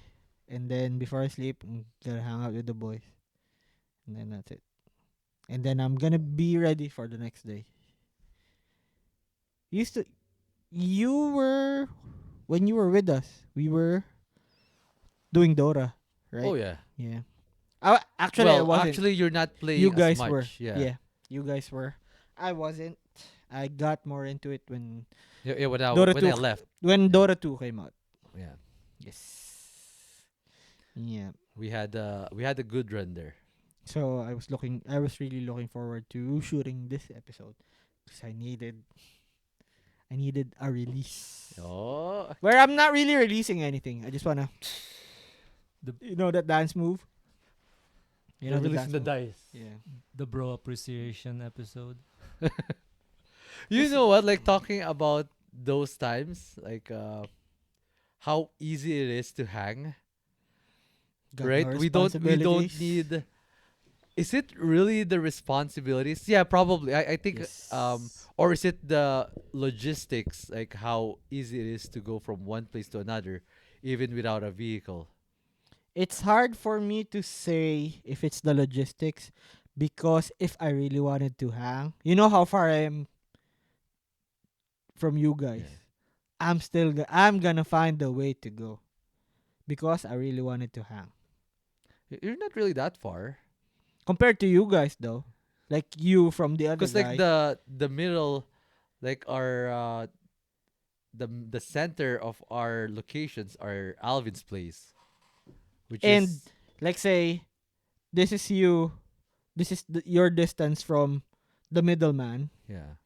B: and then before I sleep, I'm gonna hang out with the boys, and then that's it. And then I'm gonna be ready for the next day. You were when you were with us, we were doing Dota, right?
A: Oh yeah.
B: Yeah. I
A: Well,
B: wasn't.
A: actually, you're not
B: You
A: playing as
B: guys were.
A: much. Yeah.
B: Yeah. You guys were. I wasn't. I got more into it when
A: Yeah. Yeah. When I
B: Dota
A: when
B: 2
A: I left.
B: when
A: Yeah.
B: Dota 2 came out.
A: Yeah.
B: Yes. Yeah.
A: We had a good run there.
B: So I was really looking forward to shooting this episode because I needed a release.
A: Oh.
B: Where I'm not really releasing anything. I just wanna,
C: The
B: that dance move. You
A: You're
B: know the
A: releasing
B: dance
A: the
B: move.
A: dice.
B: Yeah.
C: the bro appreciation episode.
A: You know what? Like talking about those times, like how easy it is to hang,
B: Got no
A: right? We don't
B: responsibilities.
A: need. Is it really the responsibilities? Yeah, probably. I think
B: Yes.
A: or is it the logistics, like how easy it is to go from one place to another, even without a vehicle?
B: It's hard for me to say if it's the logistics because if I really wanted to hang, you know how far I am from you guys.
A: Yeah.
B: I'm gonna find a way to go because I really wanted to hang.
A: You're not really that far.
B: Compared to you guys though, like you from the other
A: Cause like
B: guy,
A: the middle, like our the center of our locations are Alvin's place, which
B: and
A: is
B: like say this is you, your distance from the middleman.
A: yeah.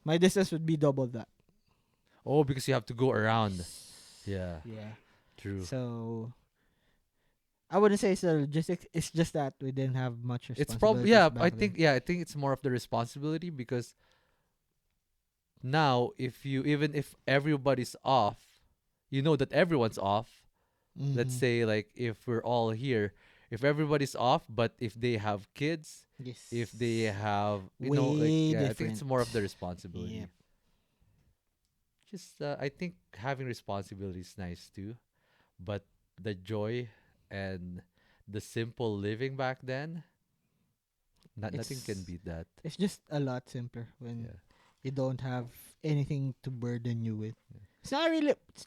B: My distance would be double that.
A: Oh, because you have to go around. Yeah,
B: Yeah.
A: true.
B: So I wouldn't say it's the logistics. It's just that we didn't have much
A: It's probably
B: responsibilities back then.
A: I think it's more of the responsibility because now if you even if everybody's off, you know that everyone's off. Let's
B: Mm-hmm.
A: say like if we're all here, if everybody's off, but if they have kids,
B: Yes.
A: if they have like
B: Way
A: yeah, I think it's
B: different.
A: more of the responsibility.
B: Yep.
A: Just I think having responsibility is nice too, but the joy and the simple living back then, nothing can
B: It's
A: beat that.
B: it's just a lot simpler when
A: Yeah.
B: you don't have anything to burden you with.
A: Yeah.
B: It's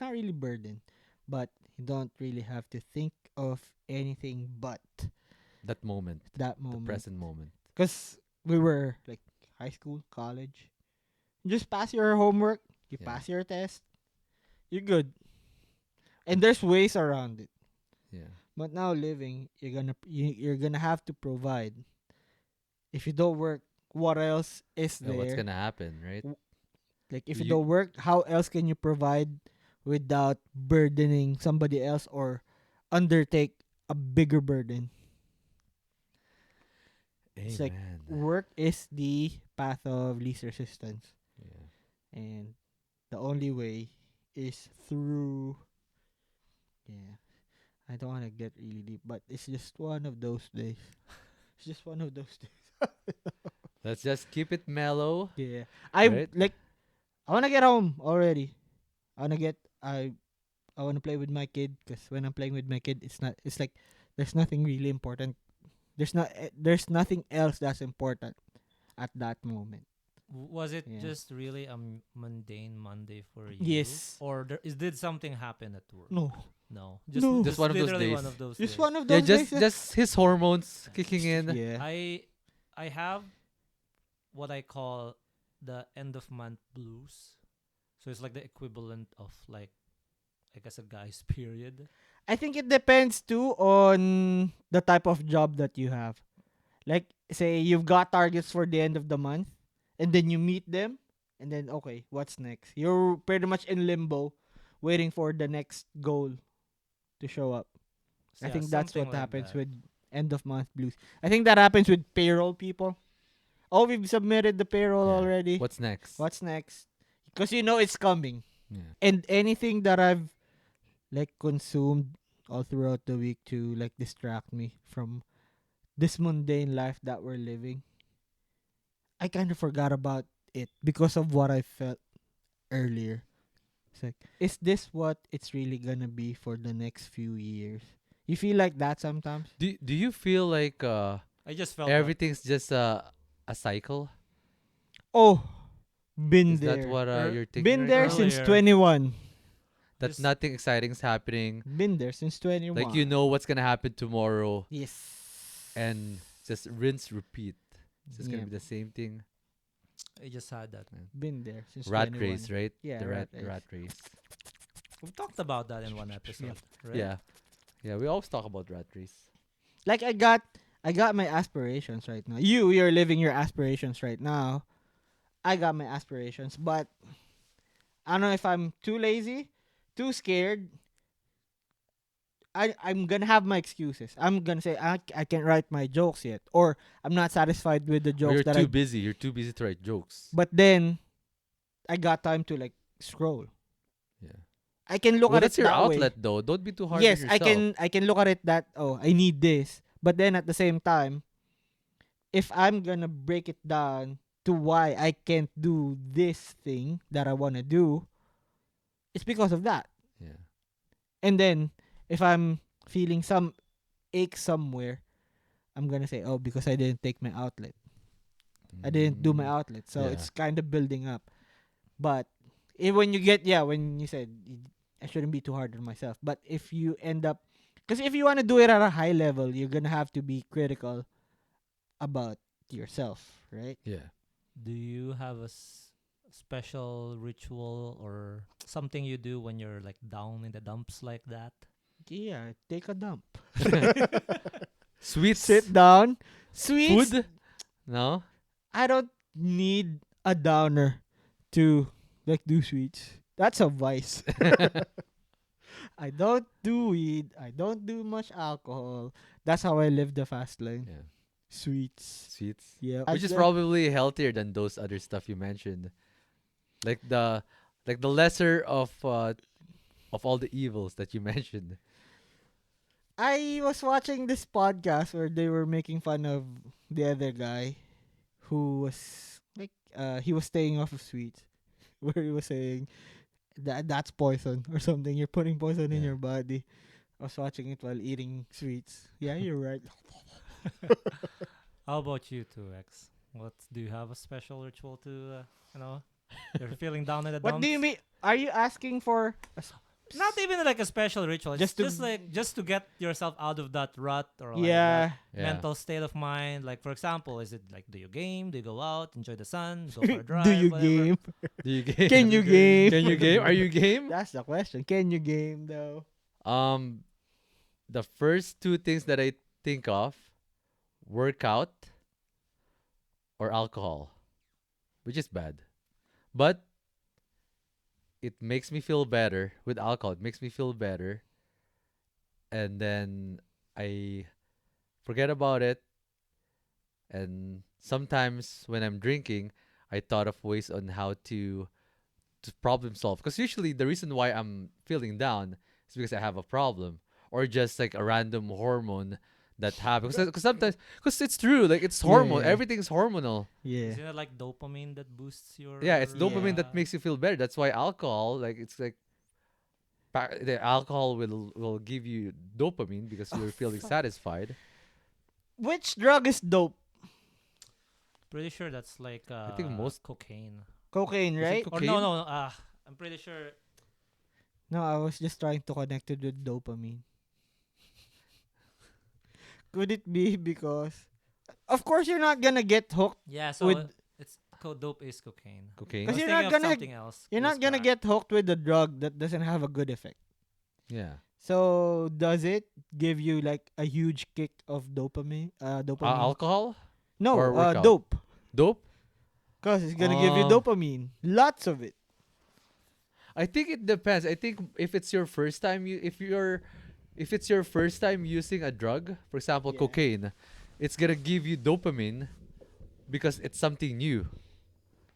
B: not really burden, but you don't really have to think of anything but
A: That moment,
B: that
A: the
B: moment.
A: present moment.
B: Cause we were like high school, college. Just pass your homework, you
A: Yeah.
B: pass your test, you're good. And there's ways around it.
A: Yeah.
B: But now living, you're gonna have to provide. If you don't work, what else is
A: What's
B: there?
A: gonna happen, right?
B: W- Like if you
A: You
B: don't work, how else can you provide without burdening somebody else or undertake a bigger burden? It's like
A: Amen.
B: work is the path of least resistance,
A: Yeah.
B: and the only way is through. Yeah, I don't want to get really deep, but it's just one of those days. It's just one of those days.
A: Let's just keep it mellow,
B: Yeah,
A: right?
B: I wanna get home already. I wanna get I wanna play with my kid because when I'm playing with my kid, it's like there's nothing really important. There's nothing else that's important at that moment.
C: Was it
B: Yeah.
C: just really a mundane Monday for you?
B: Yes.
C: Or did something happen at work?
B: No.
C: No.
B: No.
A: Just one of those
C: literally
A: days.
C: one of those
B: Just
C: days.
B: one of
A: Yeah,
B: those days.
A: just his hormones kicking in.
B: Yeah.
C: I have what I call the end of month blues. So it's like the equivalent of like I guess a guy's period.
B: I think it depends too on the type of job that you have. Like say you've got targets for the end of the month and then you meet them and then okay, what's next? You're pretty much in limbo waiting for the next goal to show up.
C: So
B: I
C: yeah,
B: think that's
C: something
B: what
C: like
B: happens
C: that.
B: with end of month blues. I think that happens with payroll people. Oh, we've submitted the payroll
A: Yeah.
B: already.
A: What's next?
B: What's next? Because you know it's coming.
A: Yeah.
B: And anything that I've like consumed all throughout the week to like distract me from this mundane life that we're living, I kind of forgot about it because of what I felt earlier. It's like, is this what it's really gonna be for the next few years? You feel like that sometimes?
A: Do you feel like
C: I just felt
A: everything's just a cycle?
B: Oh, been
A: Is that
B: there.
A: what
C: Er,
A: you're thinking
B: Been
A: right
B: there
A: now?
B: since
C: Earlier.
B: 21.
A: that
C: Just
A: nothing exciting is happening.
B: Been there since 21.
A: Like you know what's gonna happen tomorrow,
B: Yes.
A: and just rinse, repeat. It's just gonna
B: Yep.
A: be the same thing.
C: I just had that.
B: Been there since
A: Rat
B: 21.
A: race, right?
B: Yeah,
A: The
B: rat
A: rat race.
C: We've talked about that in one episode, right?
A: Yeah, yeah. We always talk about rat race.
B: Like I got my aspirations right now. You're living your aspirations right now. I got my aspirations, but I don't know if I'm too lazy, too scared. I'm gonna have my excuses. I'm gonna say I can't write my jokes yet, or I'm not satisfied with the
A: Or
B: jokes
A: you're
B: that
A: too
B: I.
A: busy. You're too busy to write jokes.
B: But then I got time to like scroll.
A: Yeah.
B: I can look
A: Well,
B: at it
A: that's your
B: that way.
A: outlet, though. Don't be too hard on
B: Yes,
A: yourself.
B: I can look at it that I need this. But then at the same time, if I'm gonna break it down to why I can't do this thing that I wanna do, it's because of that.
A: Yeah.
B: And then if I'm feeling some ache somewhere, I'm gonna say, oh, because I didn't take my outlet. I didn't do my
A: Mm,
B: outlet. So
A: yeah.
B: it's kind of building up. But when you said I shouldn't be too hard on myself. But if you end up, because if you want to do it at a high level, you're gonna have to be critical about yourself, right?
A: Yeah.
C: Do you have a special ritual or something you do when you're like down in the dumps like that?
B: Yeah, take a dump.
A: Sweets.
B: Sit down. Sweets.
A: Food. No.
B: I don't need a downer to like do sweets. That's a vice. I don't do weed. I don't do much alcohol. That's how I live the fast lane.
A: Yeah.
B: Sweets.
A: Sweets.
B: Yeah.
A: Which is probably healthier than those other stuff you mentioned. Like the lesser of all the evils that you mentioned.
B: I was watching this podcast where they were making fun of the other guy who was like he was staying off of sweets. Where he was saying that's poison or something. You're putting poison in
A: Yeah.
B: your body. I was watching it while eating sweets. Yeah, you're right.
C: How about you two, X? Do you have a special ritual to, you're feeling down in the dumps?
B: What do you mean? Are you asking for
C: Not even like a special ritual.
B: Just
C: Just
B: to-
C: just to get yourself out of that rut or like
B: yeah.
C: that
A: Yeah.
C: mental state of mind. Like for example, is it like do you game? Do you go out, enjoy the sun, go for a drive?
B: Do you
C: whatever?
B: game?
A: Do you game?
B: Can you game?
A: Can you game? Are you game?
B: That's the question. Can you game though?
A: The first two things that I think of, workout or alcohol, which is bad. But it makes me feel better with alcohol. It makes me feel better. And then I forget about it. And sometimes when I'm drinking, I thought of ways on how to problem solve. Because usually the reason why I'm feeling down is because I have a problem or just like a random hormone that happens. Because sometimes, because it's true, like it's hormone.
B: Yeah.
A: Everything's hormonal.
B: Yeah.
C: Isn't it like dopamine that boosts your?
A: Yeah, it's dopamine
B: Yeah.
A: that makes you feel better. That's why alcohol, like it's like the alcohol will give you dopamine because you're feeling satisfied.
B: Which drug is dope?
C: Pretty sure that's like
A: think most-
C: cocaine.
B: Cocaine,
A: Is it
B: right?
A: co-
C: Or
A: Cocaine?
C: no. I'm pretty sure.
B: No, I was just trying to connect it with dopamine. Could it be because, of course, you're not gonna get hooked.
C: Yeah. So
B: With-
C: it's dope is cocaine.
A: Cocaine.
C: I was
B: You're
C: thinking
B: not
C: of
B: gonna-
C: something else.
B: You're
C: It
B: not
C: was
B: gonna
C: crack.
B: get hooked with a drug that doesn't have a good effect.
A: Yeah.
B: So does it give you like a huge kick of dopamine? Dopamine.
A: Alcohol?
B: No,
A: or workout?
B: dope.
A: Dope?
B: Cause it's gonna give you
A: Um,
B: dopamine, lots of it.
A: I think it depends. I think if it's your first time if it's your first time using a drug, for example,
B: Yeah.
A: cocaine, it's gonna give you dopamine because it's something new,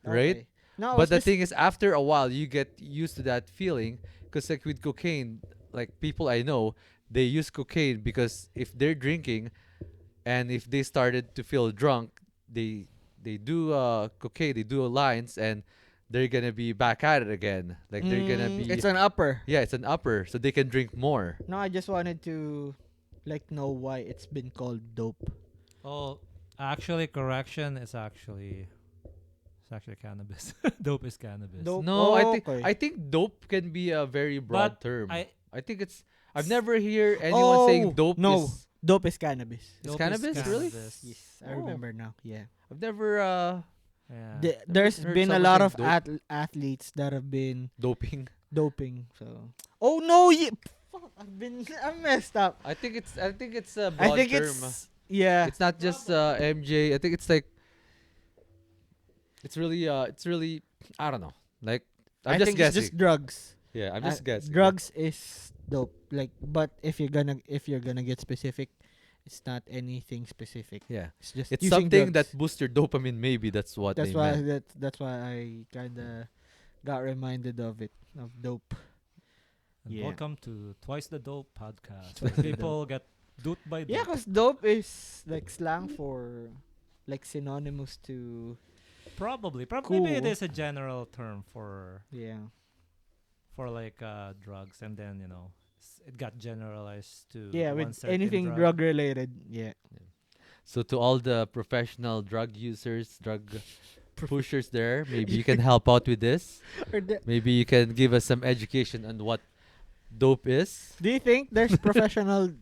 A: right?
B: Okay. No,
A: But the thing is, after a while, you get used to that feeling. Because like with cocaine, like people I know, they use cocaine because if they're drinking, and if they started to feel drunk, they do cocaine, they do lines, and they're gonna be back at it again. Like they're gonna be.
B: It's an upper.
A: Yeah, it's an upper, so they can drink more.
B: No, I just wanted to like know why it's been called dope.
C: Oh, actually, correction is actually It's actually cannabis. Dope is cannabis.
B: Dope.
A: No,
B: Oh, okay.
A: I think dope can be a very broad
C: But
A: term.
C: I
A: I think it's I've never hear anyone saying dope
B: no,
A: is
B: dope is cannabis.
A: It's
C: dope
A: cannabis,
C: is
A: really?
C: cannabis.
B: Yes, I
A: Oh.
B: remember now. Yeah.
A: I've never
C: Yeah.
B: There's
A: heard
B: been a
A: someone
B: lot
A: saying
B: of
A: dope.
B: athletes that have been
A: Doping.
B: doping. So. Oh no! Fuck! I'm messed up.
A: I think it's a
B: I
A: broad
B: think
A: term.
B: yeah.
A: It's not just MJ. I think it's like it's really I don't know. Like I'm
B: I
A: just
B: think
A: guessing.
B: it's just drugs.
A: Yeah, I'm just guessing.
B: Drugs is dope. Like, but if you're gonna get specific, it's not anything specific.
A: Yeah.
B: It's just
A: It's
B: using
A: something
B: drugs.
A: that boosts your dopamine. Maybe that's what
B: That's
A: they
B: why
A: meant.
B: that's why I kinda got reminded of it of dope.
C: And
B: Yeah.
C: welcome to Twice the Dope podcast.
B: Twice
C: Where
B: the
C: people get duped by
B: Yeah,
C: dope.
B: cause dope is like slang for like synonymous to
C: Probably. Maybe it
B: Cool.
C: is a general term for
B: yeah.
C: like drugs, and then it got generalized to
B: Yeah,
C: one
B: with
C: certain
B: anything drug related. Yeah.
A: So to all the professional drug users, drug pushers there, maybe you can help out with this.
B: Or the-
A: Maybe you can give us some education on what dope is.
B: do you think there's professional?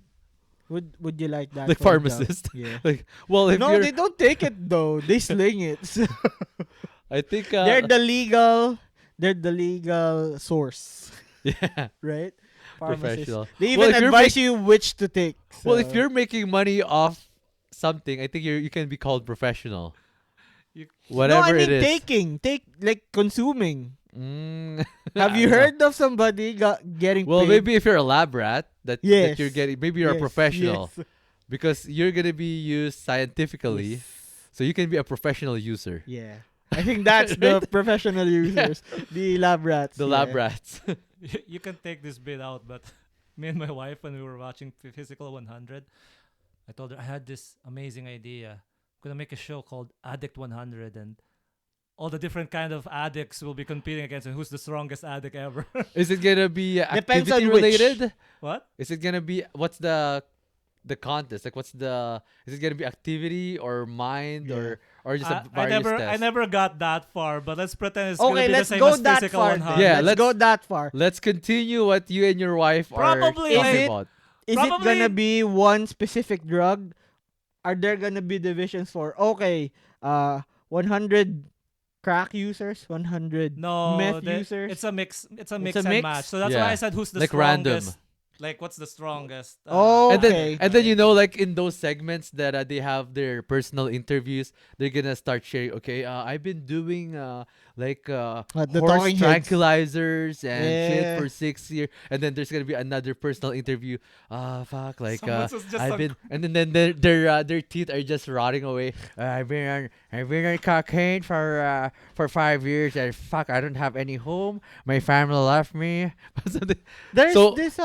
B: Would you like that?
A: Like
B: for a job?
A: pharmacist.
B: Yeah.
A: Well, if
B: No,
A: you're,
B: they don't take it though. They sling it.
A: I think
B: They're the legal source,
A: yeah,
B: right? Pharmacists.
A: professional.
B: They
A: Well,
B: even
A: if you're
B: advise you which to take.
A: Well, if
B: so-
A: you're making money off something, I think you can be called professional.
C: You-
A: Whatever
B: no, I mean
A: it is.
B: take like consuming.
A: Mm,
B: Have
A: I
B: you
A: don't know.
B: heard of somebody getting
A: Well,
B: paid?
A: maybe if you're a lab rat, that
B: Yes.
A: you're getting, maybe you're a
B: Yes,
A: professional
B: yes,
A: because you're gonna be used scientifically,
B: yes.
A: so you can be a professional user.
B: Yeah. I think that's the professional users, the lab rats.
A: The
B: yeah.
A: lab rats.
C: you can take this bit out, but me and my wife, when we were watching Physical 100, I told her I had this amazing idea. I'm gonna make a show called Addict 100, and all the different kind of addicts will be competing against, and who's the strongest addict ever.
A: Is it gonna be
B: Depends
A: activity
B: on which.
A: related?
C: What?
A: Is it gonna be what's the contest? Like what's the is it gonna be activity or mind
B: Yeah.
A: or just a
C: I
A: various
C: never
A: test?
C: never got that far, but let's pretend it's gonna
B: Okay,
C: be the
B: let's
C: same
B: go
C: as
B: that
C: Physical
B: far.
C: 100.
A: Yeah,
B: let's go
A: let's-
B: that far.
A: Let's continue what you and your wife
C: Probably,
A: are talking
B: is it-
A: about.
B: Is it
C: Probably-
B: gonna be one specific drug? Are there gonna be divisions for 100 crack users, 100
C: No,
B: meth users?
C: it's a mix. It's a mix
B: a
C: and
B: mix?
C: match. So that's
A: Yeah.
C: why I said who's the
A: Like random.
C: strongest. Like what's the strongest?
B: Oh,
A: And
B: okay.
A: then like in those segments that they have their personal interviews, they're gonna start sharing. Okay, I've been doing
B: The
A: horse
B: talking heads.
A: tranquilizers and shit
B: Yeah.
A: for 6 years, and then there's gonna be another personal interview. Fuck, like
C: Someone's just
A: I've
C: a-
A: been, and then their teeth are just rotting away. I've been on cocaine for 5 years, and fuck, I don't have any home. My family left me. Something-
B: There's
A: So-
B: this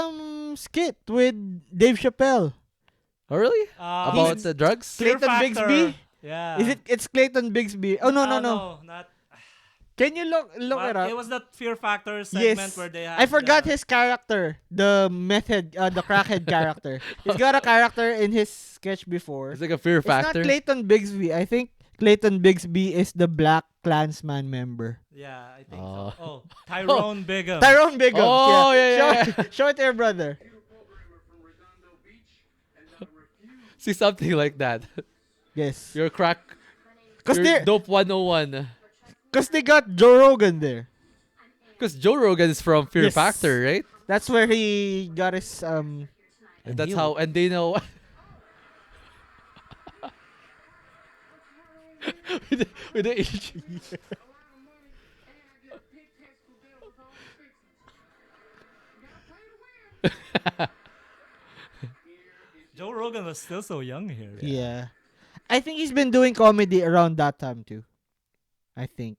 B: skit with Dave Chappelle.
A: oh really? About
C: it's
A: the drugs?
C: Fear
B: Clayton
C: Factor.
B: Bigsby?
C: Yeah.
B: It's Clayton Bigsby. Oh no.
C: Not.
B: Can you look
C: But
B: it up?
C: it was that Fear Factor segment
B: Yes.
C: where they had
B: I forgot
C: the-
B: his character, the the crackhead character. He's got a character in his sketch before.
A: It's like a fear
B: It's not
A: factor.
B: Clayton Bigsby. I think Clayton Bigsby is the Black Klansman member.
C: Yeah, I think
A: Oh.
C: so. Oh, Tyrone Bigham.
B: Tyrone Bigham.
A: Oh, yeah.
B: Show it to your brother.
A: See something like that.
B: Yes.
A: You're crack.
B: Cause
A: You're
B: they
A: dope 101.
B: they got Joe Rogan there.
A: Because Joe Rogan is from Fear
B: Yes.
A: Factor, right?
B: That's where he got his
A: And that's
C: he-
A: how, and they know. with the age.
C: Joe Rogan was still so young here.
B: Yeah. I think he's been doing comedy around that time too. I think.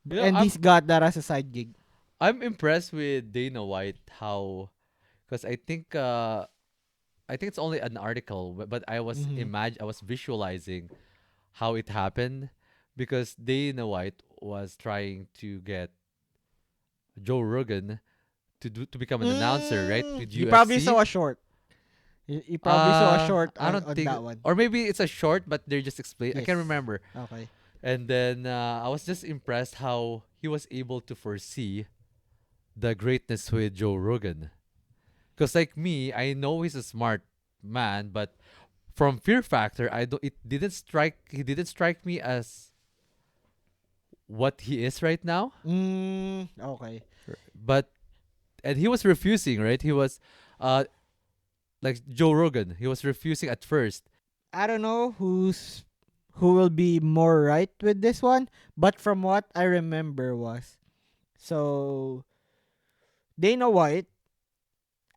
A: You know,
B: And
A: I'm,
B: he's got that as a side gig.
A: I'm impressed with Dana White how, because I think it's only an article, but I was
B: Mhm.
A: I was visualizing how it happened, because Dana White was trying to get Joe Rogan to become an announcer, right? With
B: You probably
A: UFC.
B: saw a short. You probably saw a short
A: I don't
B: on
A: think,
B: that one.
A: or maybe it's a short, but they're just explain. I can't
B: Yes.
A: remember.
B: Okay.
A: And then I was just impressed how he was able to foresee the greatness with Joe Rogan. Because like me, I know he's a smart man, but from Fear Factor, I don't. It didn't strike. He didn't strike me as what he is right now.
B: Okay.
A: But and he was refusing, right? He was, uh, like Joe Rogan. He was refusing at first.
B: I don't know who will be more right with this one, but from what I remember was so Dana White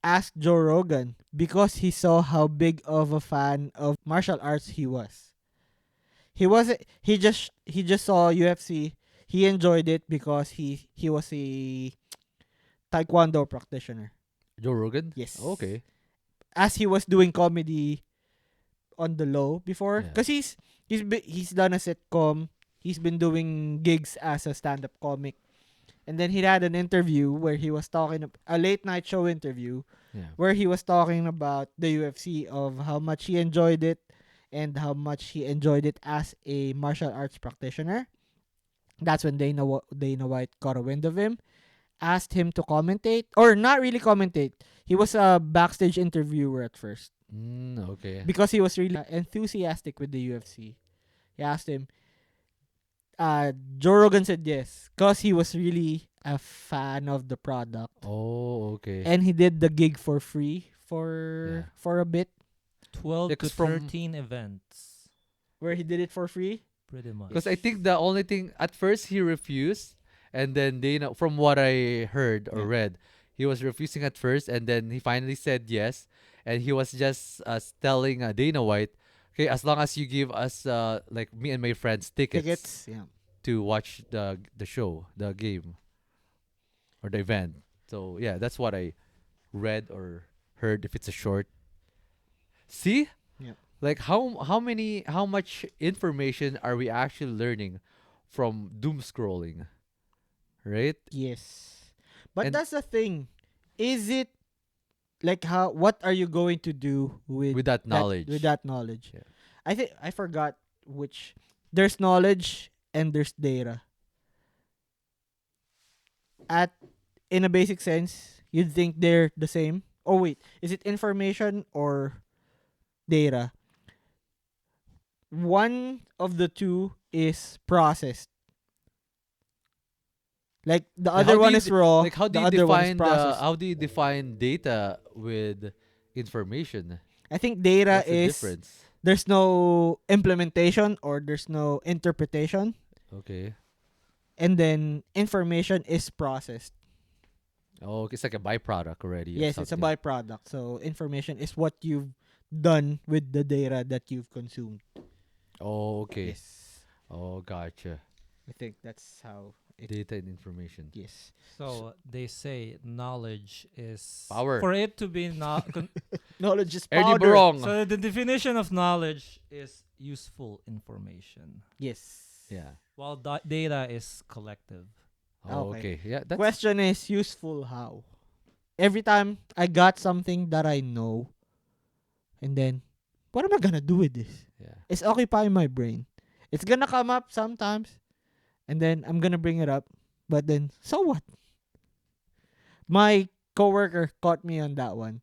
B: asked Joe Rogan because he saw how big of a fan of martial arts he was. He wasn't he just saw UFC. He enjoyed it because he was a taekwondo practitioner.
A: Joe Rogan.
B: Yes.
A: Okay.
B: As he was doing comedy on the low before,
A: Yeah.
B: cuz he's done a sitcom. He's been doing gigs as a stand-up comic. And then he had an interview where he was talking a late night show interview
A: Yeah.
B: where he was talking about the UFC of how much he enjoyed it and how much he enjoyed it as a martial arts practitioner. That's when Dana White got a wind of him, asked him to commentate or not really commentate. He was a backstage interviewer at first
A: Okay.
B: because he was really enthusiastic with the UFC. He asked him. Joe Rogan said yes because he was really a fan of the product,
A: Oh, okay.
B: and he did the gig for free
A: Yeah.
B: for a bit
C: 12 to
A: Because from
C: 13 events,
B: where he did it for free.
C: pretty much.
A: because I think the only thing at first he refused, and then Dana, from what I heard or
B: Yeah.
A: read, he was refusing at first, and then he finally said yes, and he was just telling Dana White, okay, as long as you give us like me and my friends tickets
B: Yeah.
A: to watch the show, the game, or the event. So yeah, that's what I read or heard. If it's a short, see,
B: Yeah.
A: like how much information are we actually learning from doom scrolling, right?
B: Yes, but
A: And
B: that's the thing. Is it like how? What are you going to do
A: with that knowledge,
B: with that knowledge?
A: Yeah.
B: I think I forgot which. There's knowledge and there's data. At in a basic sense, you'd think they're the same. Oh wait, is it information or data? One of the two is processed. Like the
A: Like, how
B: other
A: do
B: one
A: you
B: is raw.
A: like how do
B: The
A: you
B: other one is
A: define the
B: processed.
A: how do you define data with information?
B: I think data
A: What's the
B: is
A: difference?
B: there's no implementation or there's no interpretation,
A: Okay.
B: and then information is processed.
A: Oh, it's like a byproduct already of
B: Yes, it's a
A: something.
B: byproduct. So information is what you've done with the data that you've consumed.
A: Oh, okay.
B: Yes.
A: Oh, gotcha.
B: I think that's how it.
A: Data and information.
B: Yes.
C: So they say knowledge is
A: Power.
C: for it to be not.
B: Knowledge is
A: Eddie
B: powder.
A: Barong.
C: So the definition of knowledge is useful information,
B: Yes.
A: Yeah.
C: while data is collective.
A: Oh,
B: Okay.
A: okay. Yeah, that's
B: Question is useful how? Every time I got something that I know, and then what am I gonna do with this?
A: yeah.
B: It's occupying my brain. It's gonna come up sometimes, and then I'm gonna bring it up. But then, so what? My coworker caught me on that one.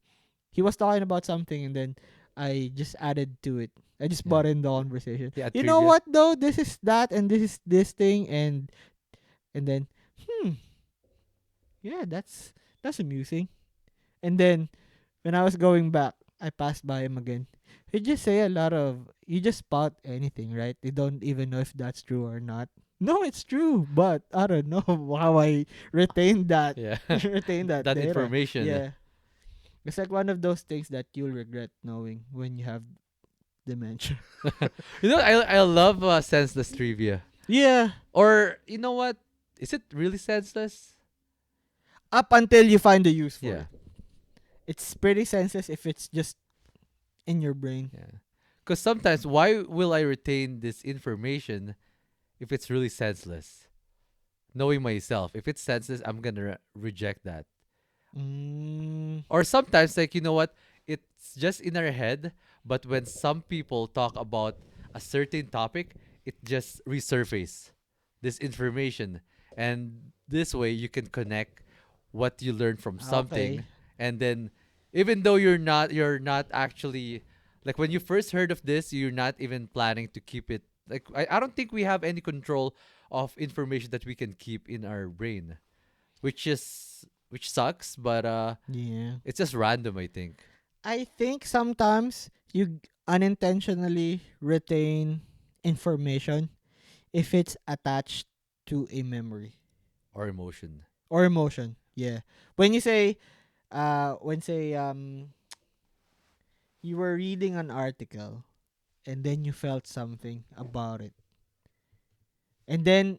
B: He was talking about something, and then I just added to it. I just
A: Yeah.
B: brought in the conversation.
A: Yeah,
B: You know
A: trivia.
B: what though? This is that, and this is this thing, and then, yeah, that's amusing. And then when I was going back, I passed by him again. He just say a lot of you just spout anything, right? You don't even know if that's true or not. No, it's true, but I don't know how I retain that
A: Yeah.
B: retain that
A: That
B: data.
A: information.
B: Yeah. It's like one of those things that you'll regret knowing when you have dementia.
A: You know, I love senseless trivia.
B: Yeah.
A: Or you know what? Is it really senseless?
B: Up until you find the use for
A: Yeah.
B: it. It's pretty senseless if it's just in your brain.
A: Yeah. Because sometimes, why will I retain this information if it's really senseless? Knowing myself, if it's senseless, I'm gonna reject that.
B: Mm,
A: Or sometimes, like, you know what? It's just in our head, but when some people talk about a certain topic, it just resurface this information, and this way you can connect what you learned from
B: Okay.
A: something, and then even though you're not actually like when you first heard of this, you're not even planning to keep it. Like I don't think we have any control of information that we can keep in our brain, which sucks, but
B: Yeah.
A: it's just random, I think.
B: I think sometimes you unintentionally retain information if it's attached to a memory
A: Or emotion.
B: or emotion. Yeah. When you say when say you were reading an article and then you felt something about it. And then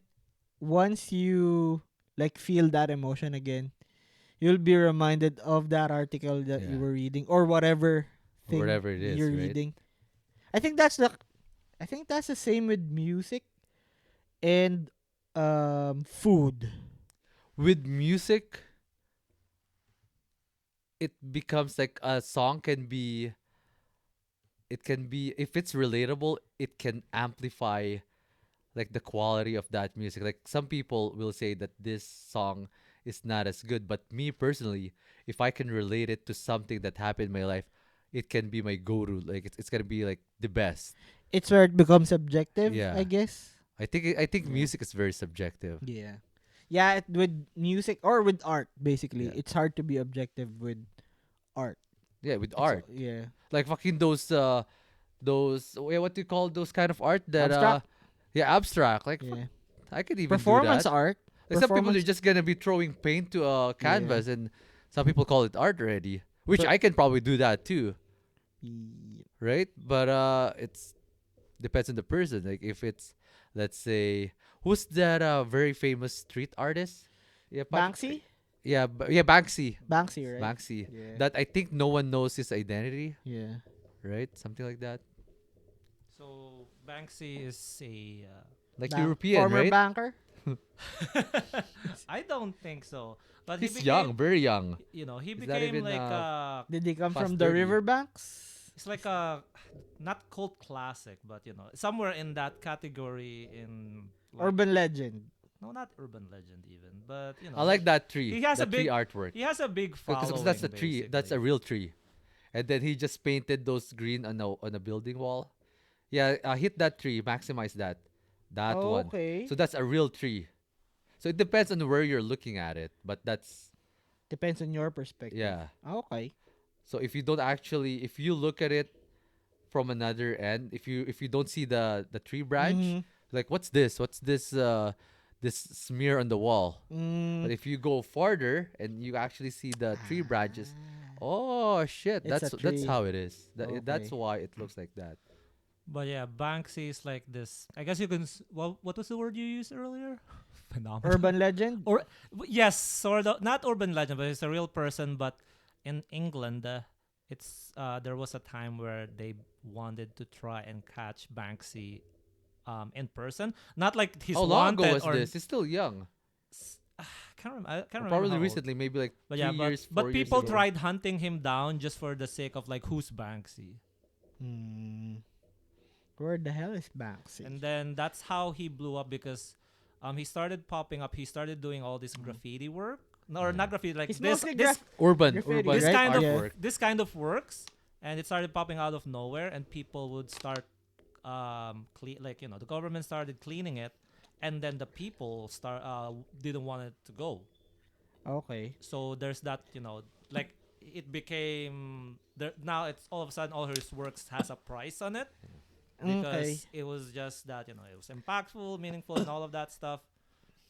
B: once you like feel that emotion again, you'll be reminded of that article that you
A: Yeah.
B: were reading or whatever
A: Or
B: thing
A: whatever it is,
B: you're
A: right?
B: reading. I think that's the I think that's the same with music and food.
A: With music, it becomes like a song can be, it can be, if it's relatable, it can amplify like the quality of that music. Like some people will say that this song is not as good, but me personally, if I can relate it to something that happened in my life, it can be my go-to. Like it's gonna be like the best.
B: It's where it becomes subjective, I
A: Yeah,
B: guess.
A: I think
B: Yeah.
A: music is very subjective.
B: Yeah. Yeah, with music or with art, basically,
A: Yeah,
B: it's hard to be objective with art.
A: yeah, with
B: It's
A: art,
B: yeah,
A: like fucking those what do you call those kind of art that
B: abstract.
A: yeah, abstract. Like fuck,
B: Yeah,
A: I could even do
B: performance
A: that.
B: art.
A: Like some people are
B: Performance.
A: just gonna be throwing paint to a
B: Yeah.
A: canvas, and some people call it art already, which
B: Per-
A: I can probably do that too,
B: y-
A: right? But it's depends on the person. Like if it's, let's say, who's that very famous street artist? Yeah,
B: Banksy.
A: yeah, yeah, Banksy,
B: Banksy, right?
A: Banksy.
B: Yeah.
A: That I think no one knows his identity,
B: Yeah.
A: right? Something like that.
C: So Banksy is a.
A: Like European,
B: Former
A: right?
B: banker.
C: I don't think so, but he
A: He's
C: became.
A: young, very young.
C: He
A: He's not
C: became
A: even
C: like
B: Did he come
A: past
B: from the
A: 30.
B: riverbanks?
C: it's like a not cult classic, but somewhere in that category in like
B: Urban legend.
C: no, not urban legend even, but
A: I like that tree.
C: he has a
A: That tree
C: big
A: artwork.
C: he has a big
A: Because
C: following
A: that's a tree. That's a
C: basically.
A: real tree. And then he just painted those green on a building wall. Yeah, hit that tree. Maximize that. That
B: Oh,
A: one.
B: okay.
A: So that's a real tree. So it depends on where you're looking at it. But that's,
B: Depends on your perspective.
A: yeah.
B: Okay.
A: So if you don't actually, if you look at it from another end, if you don't see the tree branch,
B: Mm-hmm.
A: like what's this? What's this smear on the wall? But
B: Mm.
A: if you go farther and you actually see the tree branches,
B: Ah,
A: oh shit,
B: it's a
A: that's
B: tree.
A: how it is. That's
B: Okay.
A: why it looks like that.
C: But yeah, Banksy is like this. I guess you can. Well, what was the word you used earlier? Phenomenal.
B: Urban legend.
C: Or yes, sort of not urban legend, but it's a real person. But in England, it's there was a time where they wanted to try and catch Banksy in person. Not like he's
A: How long ago
C: wanted
A: was
C: or
A: this? He's still young.
C: I can't
A: Or
C: remember
A: probably
C: how old.
A: recently, maybe like
C: But
A: 3 years,
C: but
A: 4 years
C: people
A: ago.
C: tried hunting him down just for the sake of like who's Banksy.
B: Hmm. Where the hell is Banksy?
C: And then that's how he blew up because he started popping up. He started doing all this graffiti work. No, or
A: Yeah.
C: not graffiti, like
B: He's
C: this
B: mostly
C: this
A: Urban
B: graffiti,
C: this
B: right?
C: kind of
B: Yeah.
A: artwork.
C: this kind of works, and it started popping out of nowhere, and people would start like the government started cleaning it, and then the people didn't want it to go.
B: Okay.
C: So there's that like it became there now. It's all of a sudden all his works has a price on it
B: Okay.
C: because it was just that it was impactful, meaningful, and all of that stuff.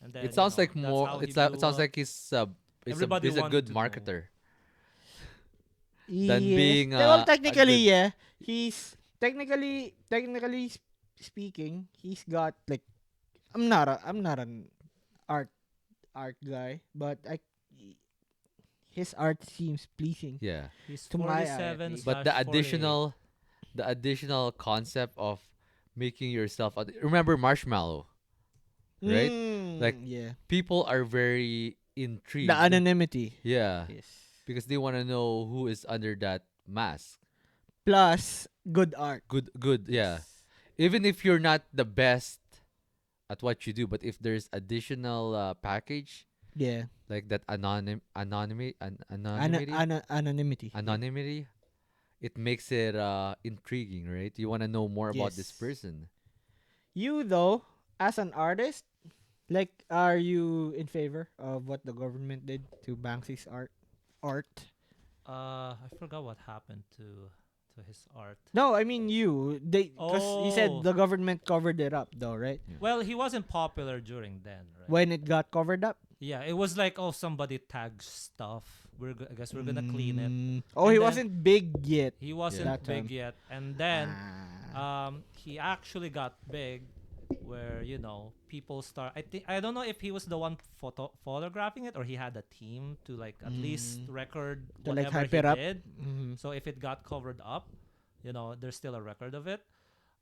C: And then
A: It sounds like
C: that's
A: more.
C: how he
A: It
C: blew
A: sounds
C: up.
A: like
C: Everybody
A: he's a
C: wanted
A: good
C: to know.
A: marketer than
B: Yes.
A: being
B: Well,
A: a
B: technically,
A: good.
B: yeah. He's speaking, he's got like I'm not an art art guy, but his art seems pleasing
A: Yeah.
C: He's
B: to my eye at
C: 47
B: least.
A: But
C: slash 48.
A: the additional concept of making yourself remember marshmallow, right? Like
B: Yeah.
A: people are very
B: The
A: intrigued.
B: anonymity.
A: Yeah,
B: Yes.
A: because they want to know who is under that mask.
B: Plus good art.
A: Good,
B: Yes.
A: yeah. Even if you're not the best at what you do, but if there's additional package
B: Yeah.
A: like that anonymity,
B: Anonymity. Yeah.
A: anonymity, it makes it intriguing, right? You want to know more about this
B: Yes.
A: person.
B: You though, as an artist, like, are you in favor of what the government did to Banksy's art?
C: I forgot what happened to his art.
B: No, I mean you. Because you said
C: Oh,
B: the government covered it up, though, right?
A: Yeah.
C: well, he wasn't popular during then, right?
B: When it got covered up.
C: Yeah, it was like, oh, somebody tagged stuff. I guess we're gonna clean it.
B: Oh,
C: And
B: he
C: then
B: wasn't big yet.
C: He wasn't
B: That
C: big
B: time.
C: yet, and then
B: Ah.
C: he actually got big, where people start. I don't know if he was the one photographing it or he had a team to like at least record
B: To like
C: whatever
B: hype
C: he
B: it up.
C: did.
B: Mhm.
C: So if it got covered up, there's still a record of it.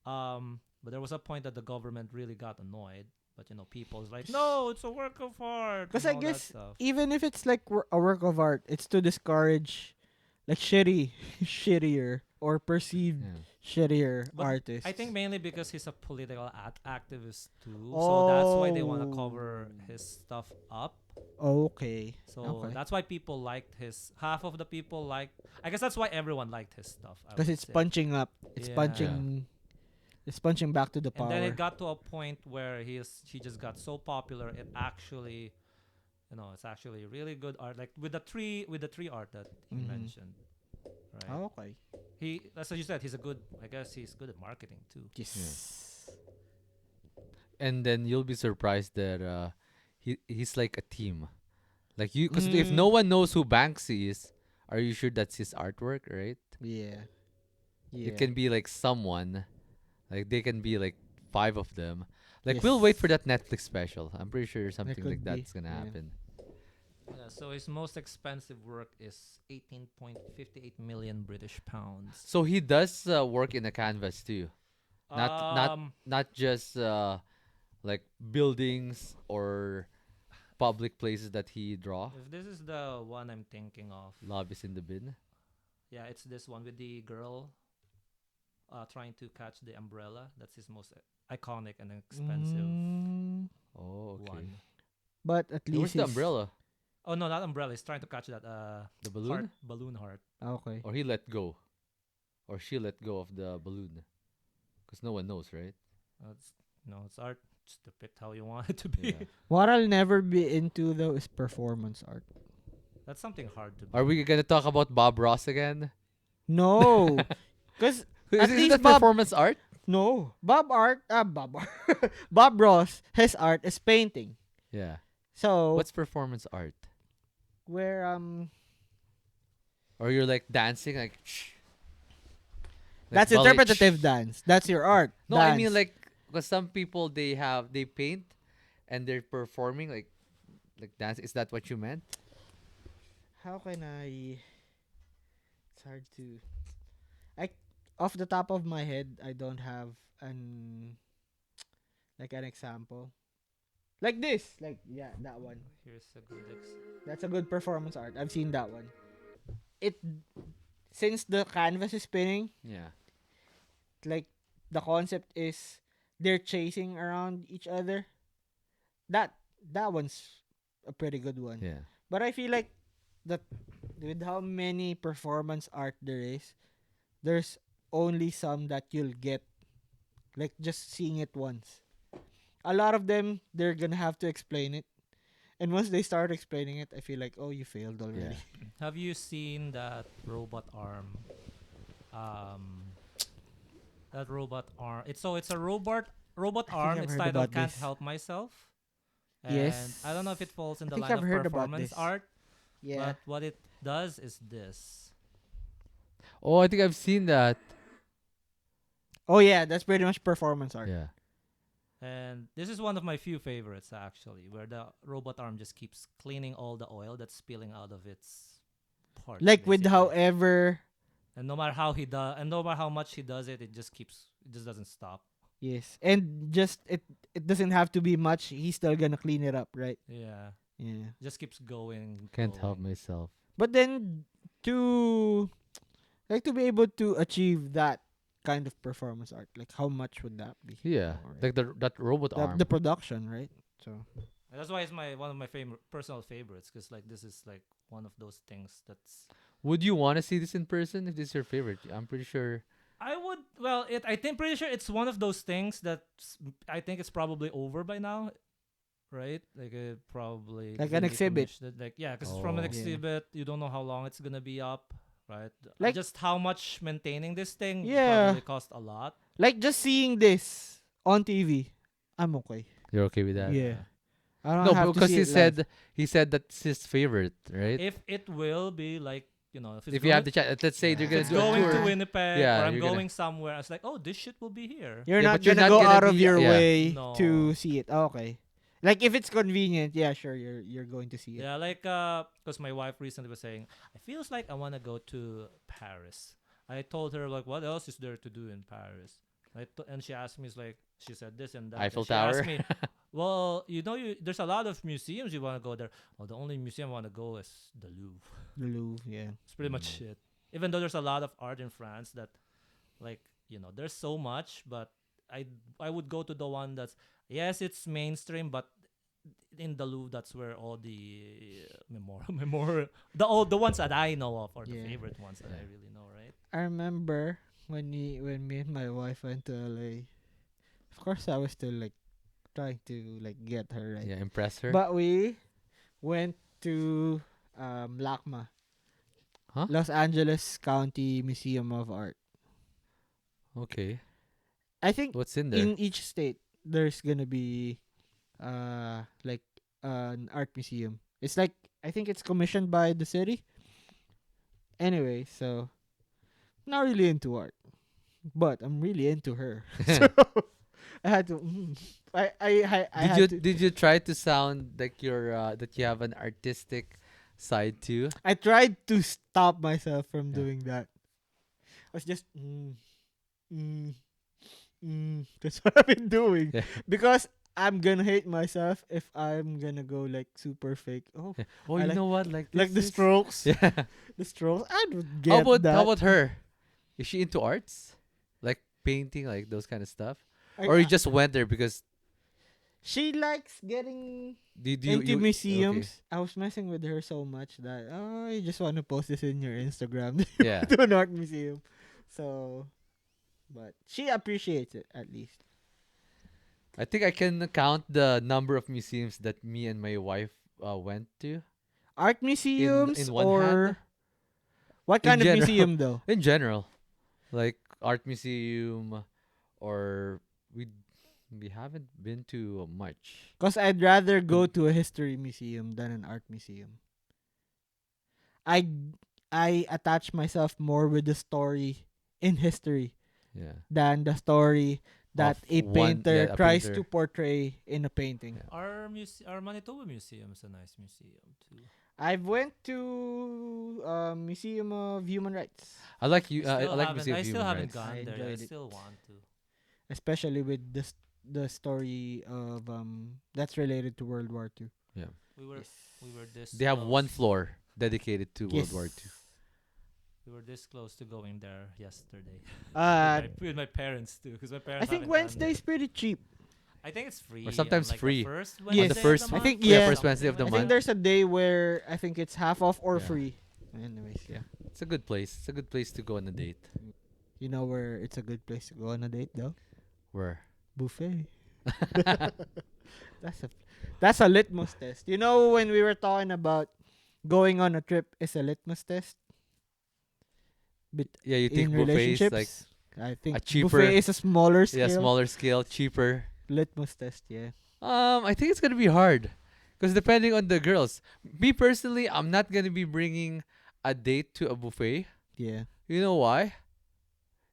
C: But there was a point that the government really got annoyed. But people's like, no, it's a work of art,
B: Because
C: and
B: I
C: all that
B: guess
C: stuff.
B: even if it's like a work of art, it's to discourage like shittier or perceived
A: Yeah.
B: shittier
C: But
B: artists.
C: I think mainly because he's a political activist too, so that's why they want to
B: Oh.
C: cover his stuff up.
B: Okay.
C: So
B: Okay.
C: that's why people liked his. Half of the people liked. I guess that's why everyone liked his stuff. I
B: Because
C: would
B: it's
C: say.
B: punching up. It's
C: Yeah.
B: punching. It's punching back to the
C: And then
B: power.
C: it got to a point where he just got so popular. It actually, it's actually really good art. Like with the tree art that he
B: Mhm.
C: mentioned, right?
B: Oh, okay.
C: That's what you said. He's a good. I guess he's good at marketing too.
B: Yes.
A: And then you'll be surprised that he's like a team. Like you, because if
B: Mm.
A: no one knows who Banksy is, are you sure that's his artwork, right?
B: Yeah.
A: It
B: Yeah.
A: can be like someone, like they can be like five of them. Like we'll wait
B: Yes.
A: for that Netflix special. I'm pretty sure
B: There
A: something
B: could
A: like
B: be.
A: that's gonna
B: Yeah.
A: happen.
C: Yeah, so his most expensive work is 18.58 million British pounds.
A: So he does work in a canvas too, not not
C: Um,
A: not just like buildings or public places that he draw.
C: if this is the one I'm thinking of,
A: Love is in the bin.
C: yeah, it's this one with the girl trying to catch the umbrella. That's his most iconic and expensive
B: Mm.
A: Oh, okay.
C: one.
B: But at
A: Hey,
B: least
A: where's the
B: he's
A: umbrella?
C: Oh no, not umbrella. He's trying to catch that
A: The
C: heart
A: balloon?
C: balloon heart.
B: okay.
A: Or he let go, or she let go of the balloon, because no one knows, right?
C: It's it's art. Just depict how you want it to be.
A: Yeah.
B: What I'll never be into though is performance art.
C: That's something hard to.
A: Are we gonna talk about Bob Ross again?
B: No, because at
A: Isn't
B: least
A: that
B: Bob.
A: performance art?
B: No, Bob Bob Ross. His art is painting.
A: Yeah.
B: So
A: What's performance art?
B: where
A: Or you're like dancing, like shh. Like
B: that's
A: ballet,
B: interpretative
A: shh.
B: dance. That's your art.
A: No, I mean
B: Dance.
A: like, because some people they paint, and they're performing like dance. Is that what you meant?
B: How can I? It's hard to. I off the top of my head, I don't have an an example. Like this, like yeah, that one.
C: Here's a good
B: That's a good performance art. I've seen that one. It since the canvas is spinning,
A: Yeah.
B: like the concept is they're chasing around each other. That that one's a pretty good one.
A: Yeah.
B: But I feel like that with how many performance art there is, there's only some that you'll get like just seeing it once. A lot of them they're gonna have to explain it. And once they start explaining it, I feel like, oh, you failed already.
A: Yeah.
C: Have you seen that robot arm? Um, that robot arm. It's a robot
B: I think
C: arm.
B: I've
C: It's
B: heard
C: titled
B: about
C: "Can't
B: this.
C: Help Myself." And
B: Yes.
C: I don't know if it falls in
B: I
C: the
B: think
C: line
B: I've
C: of
B: heard about
C: performance
B: this.
C: art,
B: Yeah.
C: but what it does is this.
A: Oh, I think I've seen that.
B: Oh yeah, that's pretty much performance art.
A: Yeah.
C: And this is one of my few favorites actually, where the robot arm just keeps cleaning all the oil that's spilling out of its parts.
B: Like with
C: basically.
B: however
C: And no matter how he does, and no matter how much he does it, it just doesn't stop.
B: yes. And just it doesn't have to be much. He's still gonna clean it up, right?
C: Yeah,
B: Yeah.
C: just keeps going.
A: Can't help
C: going.
A: myself.
B: But then to to be able to achieve that kind of performance art? Like how much would that be?
A: Yeah,
B: Or
A: like that robot
B: the
A: arm.
B: production, right? So
C: And that's why it's my one of my favorite personal favorites because like this is like one of those things that's
A: Would you want to see this in person if this is your favorite? I'm pretty sure.
C: I would well it I think pretty sure it's one of those things that I think it's probably over by now, right? Like it probably
B: like an
C: didn't
B: exhibit.
C: decommission it, like yeah, because it's from an
A: Oh.
B: Yeah.
C: exhibit. You don't know how long it's gonna be up, right?
B: Like-
C: Just how much maintaining this thing
B: Yeah.
C: probably cost a lot.
B: Like just seeing this on TV, I'm okay.
A: You're okay with that?
B: Yeah. I don't
A: No,
B: have to
A: because
B: see
A: he
B: it live.
A: said that's his favorite, right?
C: If it will be like if it's
A: If you have the chat, let's say
B: Yeah.
A: they're
C: if
A: gonna
C: it's
A: do a
C: going
A: tour.
C: to Winnipeg
A: Yeah,
C: or I'm
A: you're gonna-
C: going somewhere, I was like, oh, this shit will be here.
B: You're
A: Yeah,
B: not
A: but you're
B: gonna
A: not
B: go
A: gonna
B: out of
A: be-
B: your
A: yeah.
B: way
C: No.
B: to see it. Okay. Like if it's convenient, yeah, sure, you're going to see it.
C: Yeah, like because my wife recently was saying, I feels like I want to go to Paris. I told her like, what else is there to do in Paris? And she asked me, she said this and that.
A: Eiffel
C: and she asked
A: Tower.
C: me, well, there's a lot of museums you want to go there. Well, the only museum I want to go is the Louvre.
B: The Louvre, yeah.
C: It's pretty much it. Even though there's a lot of art in France that, like, there's so much, but I would go to the one that's yes, it's mainstream, but in the Louvre, that's where all the the ones that I know of are the
B: Yeah.
C: favorite ones that I
A: Yeah.
C: really know, right?
B: I remember when me and my wife went to LA. Of course, I was still like trying to like get her right.
A: Yeah, impress her.
B: But we went to LACMA,
A: Huh?
B: Los Angeles County Museum of Art.
A: Okay.
B: I think
A: What's in there?
B: in each state there's gonna be like an art museum. It's like I think it's commissioned by the city. Anyway, so not really into art, but I'm really into her. So I had to. I
A: Did
B: had
A: you
B: to.
A: did you try to sound like you're that you have an artistic side too?
B: I tried to stop myself from
A: Yeah.
B: doing that. I was just that's what I've been doing.
A: Yeah.
B: Because I'm gonna hate myself if I'm gonna go like super fake. Oh,
A: Oh,
B: I
A: you
B: like-
A: know what? Like
B: like the
A: this is-
B: Strokes.
A: Yeah.
B: The Strokes. I don't get that.
A: How about her? Is she into arts? Like painting, like those kind of stuff?
B: I-
A: Or you just went there because
B: she likes getting
A: did
B: into
A: you
B: museums. I was messing with her so much that you just want to post this in your Instagram
A: Okay. Yeah.
B: to an art museum. So, but she appreciates it at least.
A: I think I can count the number of museums that me and my wife went to.
B: Art museums
A: in one
B: or
A: hand?
B: what
A: In
B: kind of
A: general.
B: museum though?
A: In general, like art museum, or we haven't been to much.
B: Because I'd rather go to a history museum than an art museum. I attach myself more with the story in history
A: Yeah.
B: than the story that
A: Of
B: a
A: one-
B: painter
A: yeah, a
B: tries
A: painter.
B: to portray in a painting.
A: Yeah.
C: Our Manitoba Museum is a nice museum too.
B: I've went to Museum of Human Rights,
A: I like you.
C: Still
A: I like
C: haven't-
A: Museum
C: I
A: of
C: still
A: Human
C: haven't
A: Rights.
C: gone
B: I
C: there. I
B: enjoyed it.
C: still want to.
B: especially with the story of that's related to World War II.
C: We were
B: Yes.
C: we were this.
A: They have one
C: close-
A: floor dedicated to World War II.
C: We were this close to going there yesterday.
B: Uh,
C: with my parents too, because my parents.
B: I think
C: haven't gone
B: Wednesday's pretty cheap.
C: there. I think it's free.
A: Or sometimes
C: on, like,
A: free.
C: The first
B: Yes.
C: Wednesday
B: On the
C: of
A: first-
C: the
B: I think,
C: month,
B: yeah,
A: first Wednesday of the
B: I
A: month.
B: think there's a day where I think it's half off or
A: Yeah.
B: free. Anyways, yeah.
A: It's a good place. It's a good place to go on a date.
B: You know where it's a good place to go on a date though?
A: Where?
B: Buffet. That's a litmus test. You know when we were talking about going on a trip is a litmus test? But
A: Yeah, you think
B: in
A: buffets
B: relationships,
A: like
B: I think
A: a cheaper-
B: buffet is a smaller scale.
A: yeah, smaller scale, cheaper.
B: Litmus test, yeah.
A: I think it's gonna be hard, because depending on the girls. Me personally, I'm not gonna be bringing a date to a buffet.
B: Yeah.
A: You know why?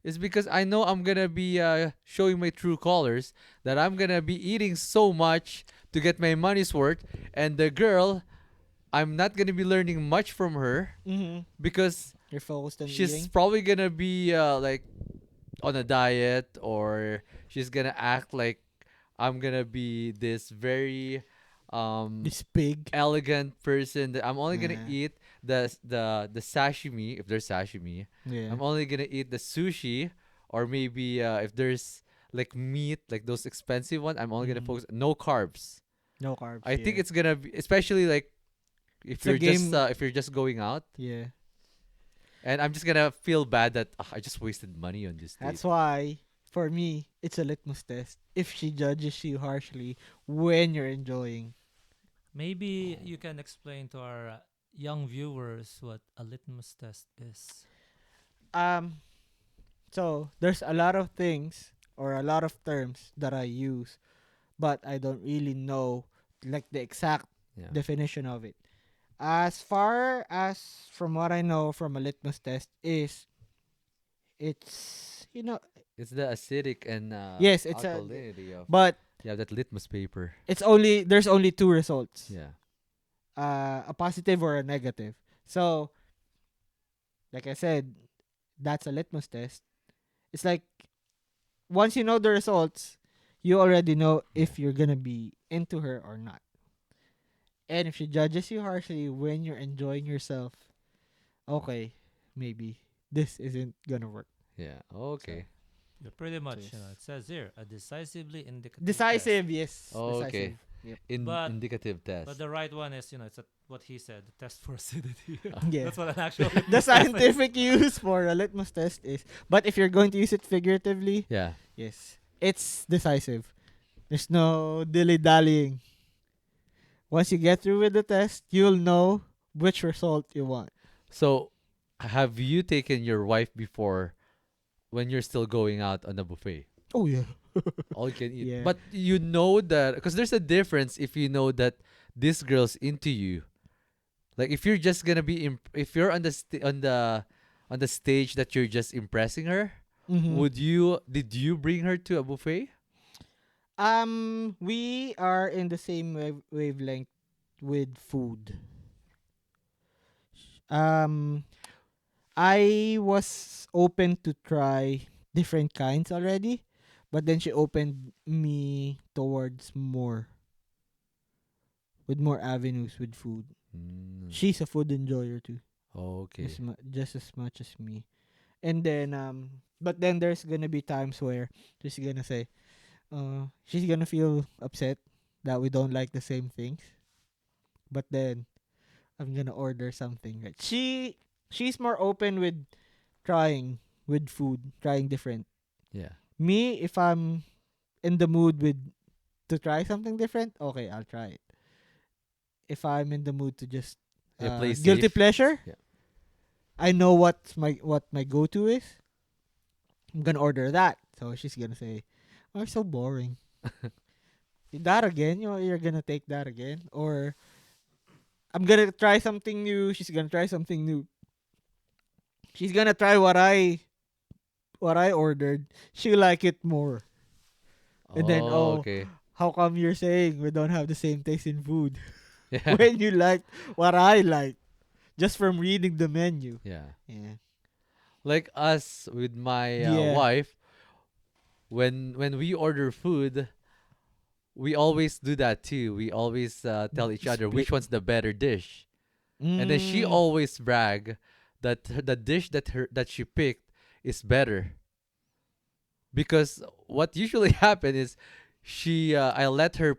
A: It's because I know I'm gonna be showing my true colors, that I'm gonna be eating so much to get my money's worth, and the girl, I'm not gonna be learning much from her
B: Mm-hmm.
A: because
B: You're focused on
A: she's
B: eating.
A: probably gonna be like on a diet, or she's gonna act like I'm gonna be this very
B: This big.
A: elegant person that I'm only gonna
B: Yeah.
A: eat the sashimi, if there's sashimi.
B: Yeah.
A: I'm only gonna eat the sushi or maybe if there's like meat, like those expensive one, I'm only gonna
B: Mm.
A: focus no carbs.
B: No carbs.
A: I think
B: Yeah.
A: it's gonna be, especially like
B: It's a game.
A: if you're just going out,
B: Yeah.
A: and I'm just gonna feel bad that I just wasted money on this date.
B: That's why, for me, it's a litmus test. If she judges you harshly when you're enjoying.
C: Maybe
A: Oh.
C: you can explain to our young viewers what a litmus test is.
B: Um. So there's a lot of things or a lot of terms that I use, but I don't really know like the exact
A: Yeah,
B: definition of it. As far as from what I know from a litmus test is it's
A: it's the acidic and
B: yes it's a
A: alkalinity of
B: but
A: that litmus paper.
B: it's only there's only two results,
A: Yeah,
B: a positive or a negative. So like I said, that's a litmus test. It's like once you know the results, you already know
A: yeah,
B: if you're gonna be into her or not. And if she judges you harshly when you're enjoying yourself, okay, maybe this isn't gonna work.
A: yeah.
B: So,
A: Okay,
C: Yeah, pretty
B: so
C: much,
B: yes.
C: it says here a decisively indicative test.
B: Decisive, yes, decisive.
A: okay.
B: Yep.
C: But
A: Indicative
C: but
A: test.
C: the right one is, it's what he said, the test for acidity.
B: Yeah.
C: That's what an actual
B: The
C: litmus test is.
B: scientific use for a litmus test is, but if you're going to use it figuratively,
A: Yeah.
B: yes, it's decisive. There's no dilly dallying. Once you get through with the test, you'll know which result you want.
A: So, have you taken your wife before when you're still going out on a buffet?
B: Oh yeah.
A: All you can eat.
B: Yeah.
A: But you know that because there's a difference if you know that this girl's into you. Like if you're just gonna be if you're on the on the stage that you're just impressing her,
B: Mm-hmm.
A: did you bring her to a buffet?
B: We are in the same wavelength with food. Um, I was open to try different kinds already, but then she opened me towards more with more avenues with food.
A: Mm,
B: She's a food enjoyer too,
A: okay.
B: just as much as me. And then but then there's gonna be times where she's gonna say, she's gonna feel upset that we don't like the same things. But then I'm gonna order something. Right? She's more open with trying with food, trying different.
A: Yeah.
B: Me, if I'm in the mood with to try something different, okay, I'll try it. If I'm in the mood to just
A: Yeah, play
B: guilty
A: safe.
B: pleasure,
A: Yeah.
B: I know what my go to is. I'm gonna order that. So she's gonna say, "Oh, you're so boring." That again? You're gonna take that again? Or I'm gonna try something new. She's gonna try something new. She's gonna try what I ordered. She'll like it more. And then,
A: Oh,
B: oh,
A: okay.
B: how come you're saying we don't have the same taste in food
A: Yeah.
B: when you like what I like just from reading the menu?
A: Yeah.
B: Yeah.
A: Like us with my
B: Yeah.
A: wife, when we order food, we always do that too. We always tell each other
B: Split.
A: which one's the better dish, and then she
B: Mm.
A: always brag that the dish that she picked is better because what usually happen is I let her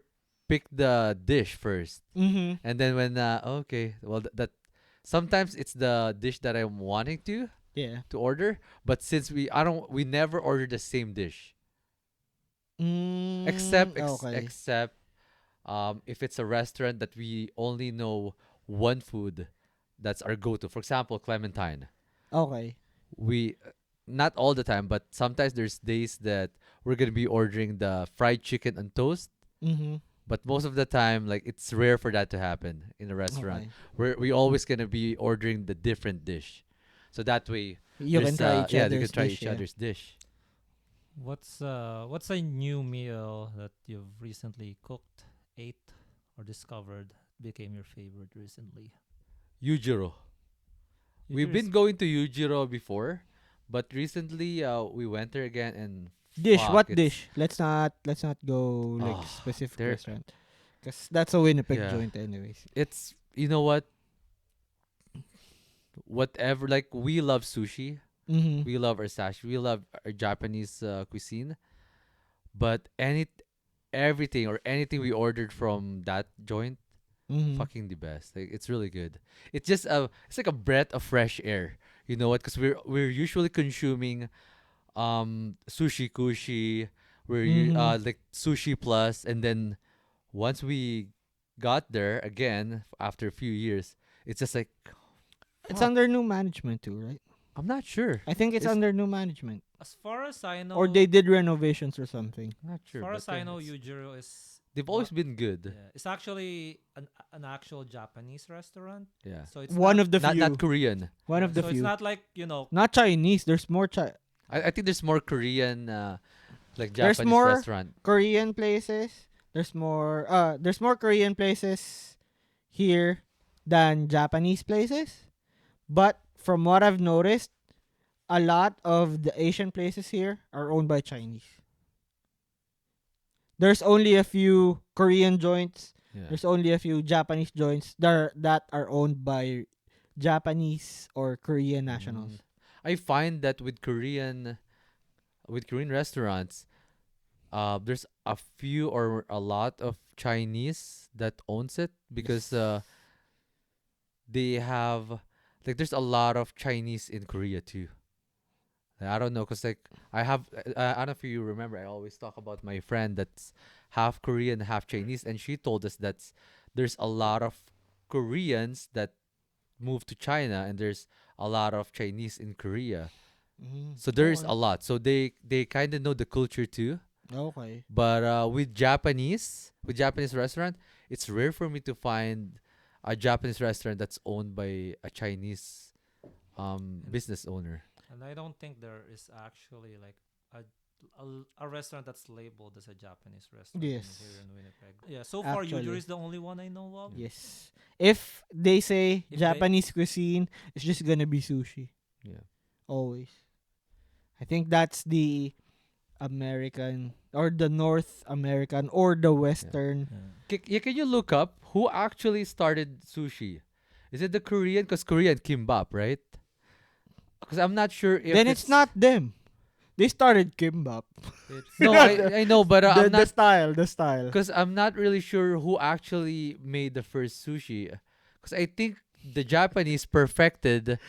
A: pick the dish first,
B: Mhm.
A: and then when okay, well that sometimes it's the dish that I'm wanting
B: Yeah.
A: to order, but since we never order the same dish
B: Okay.
A: except if it's a restaurant that we only know one food that's our go-to. For example, Clementine.
B: Okay.
A: We not all the time, but sometimes there's days that we're gonna be ordering the fried chicken and toast.
B: Mhm.
A: But most of the time, like it's rare for that to happen in a restaurant.
B: Okay.
A: We always gonna be ordering the different dish, so that way
B: You can
A: there's
B: try each
A: yeah, they can
B: other's
A: try
B: dish,
A: each
B: yeah.
A: other's dish.
C: What's a new meal that you've recently cooked, ate, or discovered became your favorite recently?
A: Yujiro.
C: You
A: We've
C: just
A: been going to Yujiro before, but recently we went there again and
B: Dish,
A: fuck,
B: what
A: it's
B: dish? Let's not go like
A: oh
B: specific
A: there
B: restaurant. Cause that's a Winnipeg
A: yeah.
B: joint anyways.
A: It's you know what? Whatever like we love sushi.
B: Mm-hmm.
A: We love our sashi. We love our Japanese cuisine. But everything or anything we ordered from that joint,
B: Mm-hmm.
A: fucking the best. Like it's really good. It's like a breath of fresh air. You know what? Because we're usually consuming sushi kushi.
B: Mm-hmm.
A: Like sushi plus, and then once we got there again after a few years, it's just like
B: It's
A: fuck.
B: under new management too, right?
A: I'm not sure.
B: I think it's
A: It's
B: under new management,
C: As far as I know,
B: or they did renovations or something.
A: I'm not
C: as
A: sure.
C: far
A: But
C: as I
A: yeah,
C: know,
A: it's-
C: Yujiro is
A: they've
C: one-
A: always been good.
C: yeah, it's actually an actual Japanese restaurant.
A: Yeah.
C: So it's
B: One
C: not,
B: of the
A: Not
B: few.
A: not Korean.
B: One
C: yeah,
B: of the
C: so
B: few.
C: it's not like
B: Not Chinese. There's more
A: I think there's more Korean like
B: There's
A: Japanese
B: more
A: restaurant.
B: Korean places. There's more Korean places here than Japanese places. But from what I've noticed, a lot of the Asian places here are owned by Chinese. There's only a few Korean joints.
A: Yeah.
B: There's only a few Japanese joints that are owned by Japanese or Korean nationals.
A: I find that with Korean restaurants, there's a few or a lot of Chinese that owns it because they have like there's a lot of Chinese in Korea too. Like, I don't know, cause like I don't know if you remember. I always talk about my friend that's half Korean, half Chinese, and she told us that there's a lot of Koreans that moved to China, and there's a lot of Chinese in Korea. So there's a lot. So they kind of know the culture too.
B: Okay.
A: But with Japanese restaurant, it's rare for me to find a Japanese restaurant that's owned by a Chinese business owner.
C: and I don't think there is actually like a restaurant that's labeled as a Japanese restaurant
B: Yes.
C: here in Winnipeg. Yeah, so far
B: Actually.
C: Yujiro is the only one I know of.
B: Yes. If they say
C: If
B: Japanese cuisine, it's just gonna be sushi.
A: Yeah.
B: Always. I think that's the American or the North American or the Western.
A: Can you look up who actually started sushi? Is it the Korean? Because Korean kimbap, right? Because I'm not sure if
B: Then it's not them. They started kimbap.
A: No, I know, but I'm
B: the
A: not
B: style, the style.
A: because I'm not really sure who actually made the first sushi. Because I think the Japanese perfected,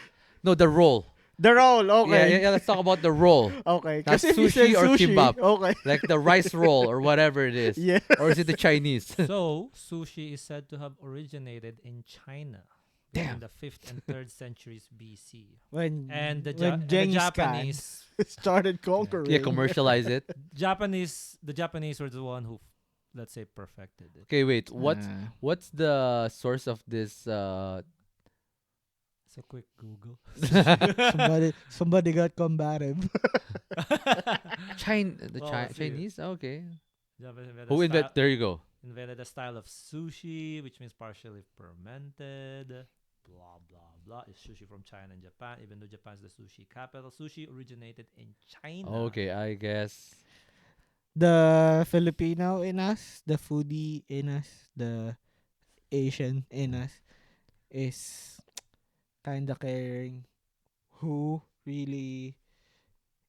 A: no, the roll.
B: The roll,
A: Yeah,
B: okay.
A: yeah, let's talk about the roll,
B: Okay.
A: Not
B: Because if you said
A: sushi or
B: sushi,
A: kimbap.
B: okay.
A: like the rice roll or whatever it is,
B: Yeah.
A: or is it the Chinese?
C: So sushi is said to have originated in China in the 5th and 3rd centuries BC.
B: When
C: And the
B: Genghis Khan
C: Japanese
B: started conquering.
A: Yeah, commercialize it.
C: the Japanese were the one who let's say perfected it.
A: Okay, wait. What's
B: Ah.
A: what's the source of this?
C: It's a quick Google.
B: somebody got combative.
C: Well, see.
A: Chinese. Okay.
C: Japanese invented
A: Who
C: a
A: invent?
C: style-
A: There you go.
C: invented a style of sushi, which means partially fermented. Blah blah blah. It's sushi from China and Japan. Even though Japan is the sushi capital, sushi originated in China.
A: Okay, I guess.
B: The Filipino in us, the foodie in us, the Asian in us is kind of caring who really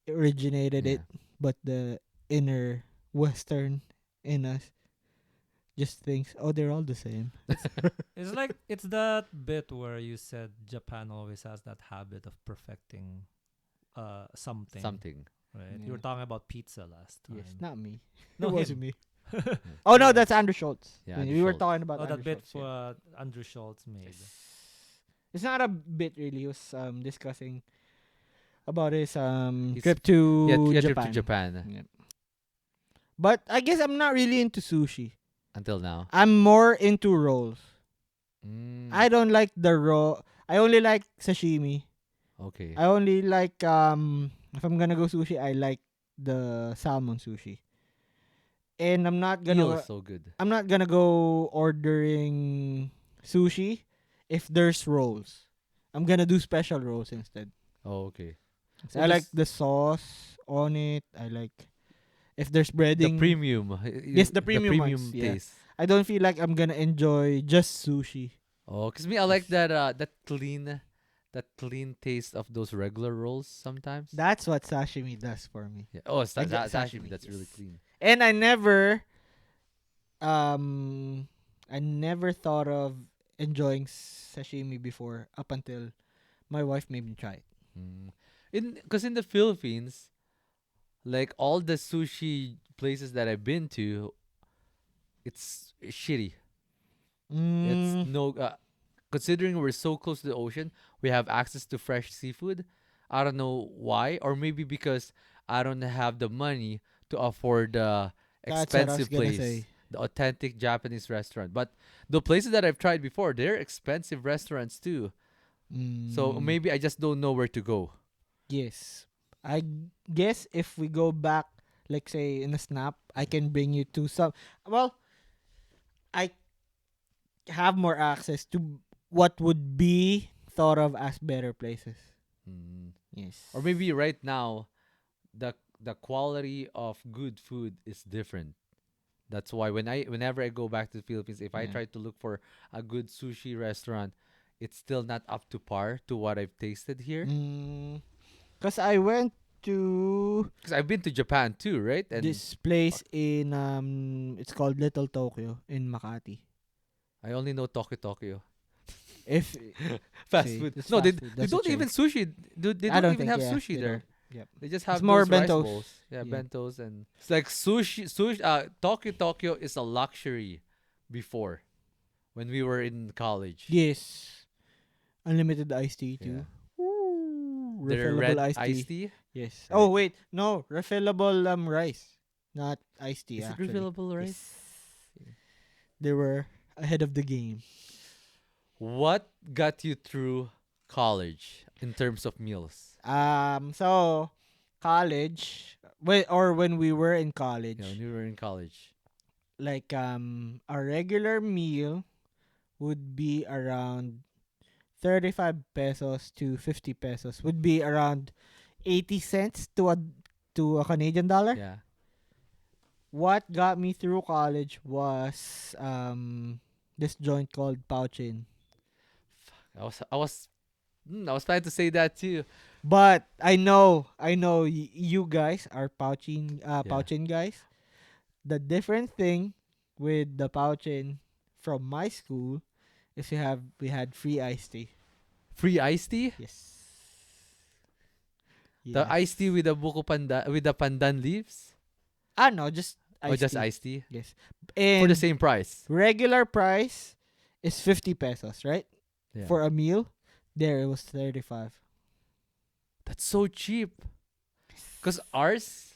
B: originated
A: Yeah.
B: it, but the inner Western in us just thinks, oh, they're all the same.
C: It's like it's that bit where you said Japan always has that habit of perfecting something.
A: Something.
C: Right? You
B: Yeah.
C: were talking about pizza last time.
B: Yes, not me.
C: No,
B: it wasn't
C: him.
B: me. Oh no,
C: Yeah.
B: that's Andrew Schultz.
A: Yeah,
B: we
A: Andrew
B: were
A: Schultz.
B: talking about
C: Oh, that
B: Andrew
C: bit
B: Schultz, yeah.
C: Andrew Schultz made.
B: It's not a bit really. He was discussing about his
A: His-
B: trip to
A: Yeah,
B: Japan.
A: trip to Japan
B: Yeah. But I guess I'm not really into sushi.
A: until now.
B: I'm more into rolls.
A: Mm,
B: I don't like the raw. I only like sashimi.
A: okay.
B: I only like if I'm gonna go sushi, I like the salmon sushi. And I'm not
A: Eel
B: gonna
A: is so good.
B: I'm not gonna go ordering sushi if there's rolls. I'm gonna do special rolls instead.
A: Oh, okay.
B: I like the sauce on it. I like if there's
A: The
B: breading.
A: premium.
B: Yes, the premium ones, yeah.
A: taste.
B: I don't feel like I'm gonna enjoy just sushi.
A: Oh, cause me, I like that clean that clean taste of those regular rolls sometimes.
B: That's what sashimi does for me.
A: Yeah. Oh,
B: I get
A: sashimi.
B: sashimi,
A: That's really
B: yes.
A: clean.
B: And um I never thought of enjoying sashimi before up until my wife made me try it.
A: Mm. In the Philippines, like all the sushi places that I've been to, it's shitty. It's
B: Mm,
A: no considering we're so close to the ocean, we have access to fresh seafood. I don't know why, or maybe because I don't have the money to afford the
B: that's what I was
A: expensive
B: gonna
A: place,
B: say.
A: the authentic Japanese restaurant. But the places that I've tried before, they're expensive restaurants too. So
B: Mm,
A: maybe I just don't know where to go.
B: yes. I guess if we go back, like say in a snap, I can bring you to some. Well, I have more access to what would be thought of as better places.
A: Mm.
B: Yes.
A: Or maybe right now, the quality of good food is different. That's why whenever I go back to the Philippines, if I
B: Yeah.
A: try to look for a good sushi restaurant, it's still not up to par to what I've tasted here.
B: Mm, cause I went to
A: Because I've been to Japan too, right? And
B: this place in it's called Little Tokyo in Makati.
A: I only know Tokyo Tokyo.
B: If
A: Fast
B: see,
A: food.
B: it's
A: No,
B: fast food.
A: they
B: That's a
A: don't
B: chain.
A: even sushi. They
B: I
A: don't
B: don't
A: even
B: think
A: have
B: yeah
A: sushi
B: they don't.
A: there.
B: Yep.
A: They just
B: It's
A: have
B: more
A: those rice
B: bentos.
A: bowls. Yeah,
B: Yeah.
A: bentos, and it's like sushi. Tokyo Tokyo is a luxury before when we were in college.
B: Yes. Unlimited iced tea
A: Yeah.
B: too. Ooh,
A: Their
B: refillable
A: red
B: iced
A: iced
B: tea.
A: tea.
B: Yes.
A: Right.
B: Oh wait, no, refillable rice, not iced tea
A: Is it
B: actually.
A: refillable rice?
B: Yes. They were ahead of the game.
A: What got you through college in terms of meals?
B: So college, when we were in
A: Yeah, when
B: college,
A: you were in college.
B: like a regular meal would be around 35 pesos to 50 pesos would be around 80 cents to a Canadian dollar.
A: Yeah.
B: What got me through college was this joint called Pouchin.
A: I was planning to say that too.
B: But I know you guys are
A: Yeah.
B: Pouchin guys. The different thing with the Pouchin from my school is we had free iced tea.
A: Free iced tea?
B: Yes.
A: The
B: Yes.
A: iced tea with the buko panda with the pandan leaves?
B: Ah no, just
A: Or
B: iced
A: just
B: tea.
A: iced tea?
B: Yes.
A: For the
B: And
A: same price.
B: regular price is 50 pesos, right?
A: Yeah.
B: For a meal. There it was 35.
A: That's so cheap. Cause ours,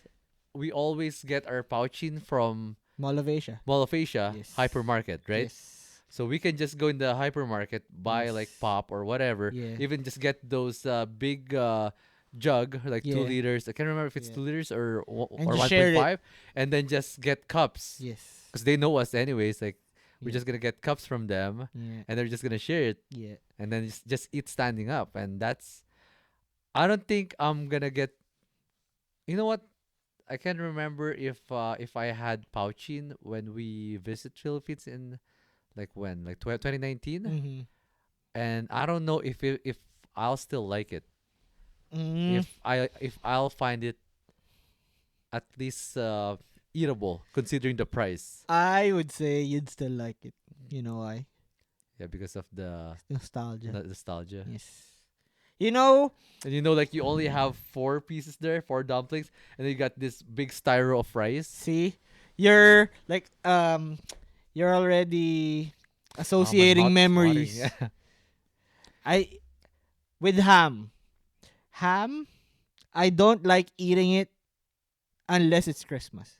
A: we always get our pouchin from
B: Mall of Asia.
A: Mall of Asia
B: Yes.
A: hypermarket, right?
B: Yes.
A: So we can just go in the hypermarket, buy like
B: Yes.
A: pop or whatever.
B: Yeah.
A: Even just get those big jug, like
B: Yeah.
A: 2 liters. I can't remember if it's
B: Yeah.
A: 2 liters or
B: And
A: or
B: just
A: one
B: share
A: point
B: it.
A: five, and then just get cups
B: Yes.
A: because they know us anyways. Like we're
B: Yeah.
A: just gonna get cups from them,
B: Yeah.
A: and they're just gonna share it,
B: Yeah.
A: and then just eat standing up. And that's I don't think I'm gonna get. You know what? I can't remember if I had pouchin when we visit Philippines in like when like 2019,
B: Mm-hmm.
A: and I don't know if I'll still like it.
B: Mm,
A: If I'll find it at least eatable considering the price.
B: I would say you'd still like it. You know why?
A: Yeah, because of the
B: Nostalgia.
A: nostalgia.
B: Yes. You know,
A: And like you only have 4 pieces there, 4 dumplings, and then you got this big styro of rice.
B: see, you're like you're already
A: Oh, my
B: associating
A: mouth is watering.
B: memories.
A: Yeah.
B: I with ham. Ham, I don't like eating it unless it's Christmas.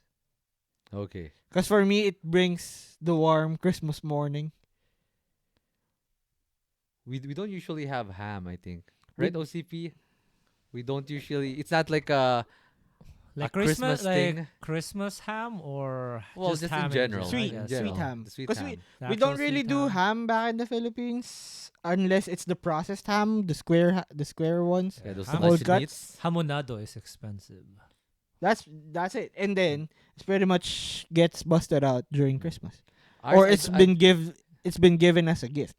A: Okay.
B: Cause for me it brings the warm Christmas morning.
A: We don't usually have ham, I think.
B: We
A: Right, OCP? We don't usually. It's not like a
C: Like
A: Christmas
C: Christmas, like
A: thing.
C: Christmas ham or
A: Well,
C: just
A: just
C: ham
A: in general.
C: I
B: Sweet,
A: In
C: guess.
B: sweet
A: general.
B: ham.
A: The sweet
B: 'Cause
A: ham.
C: The
B: we
C: actual
B: don't really
C: sweet
B: do ham back in the Philippines unless it's the processed ham, the square ones.
A: Yeah, those
C: Ham
B: Cold
A: sliced
B: cuts.
A: meats.
C: Hamonado is expensive.
B: That's it. And then it's pretty much gets busted out during Christmas.
A: Ours,
B: Or it's been given as a gift.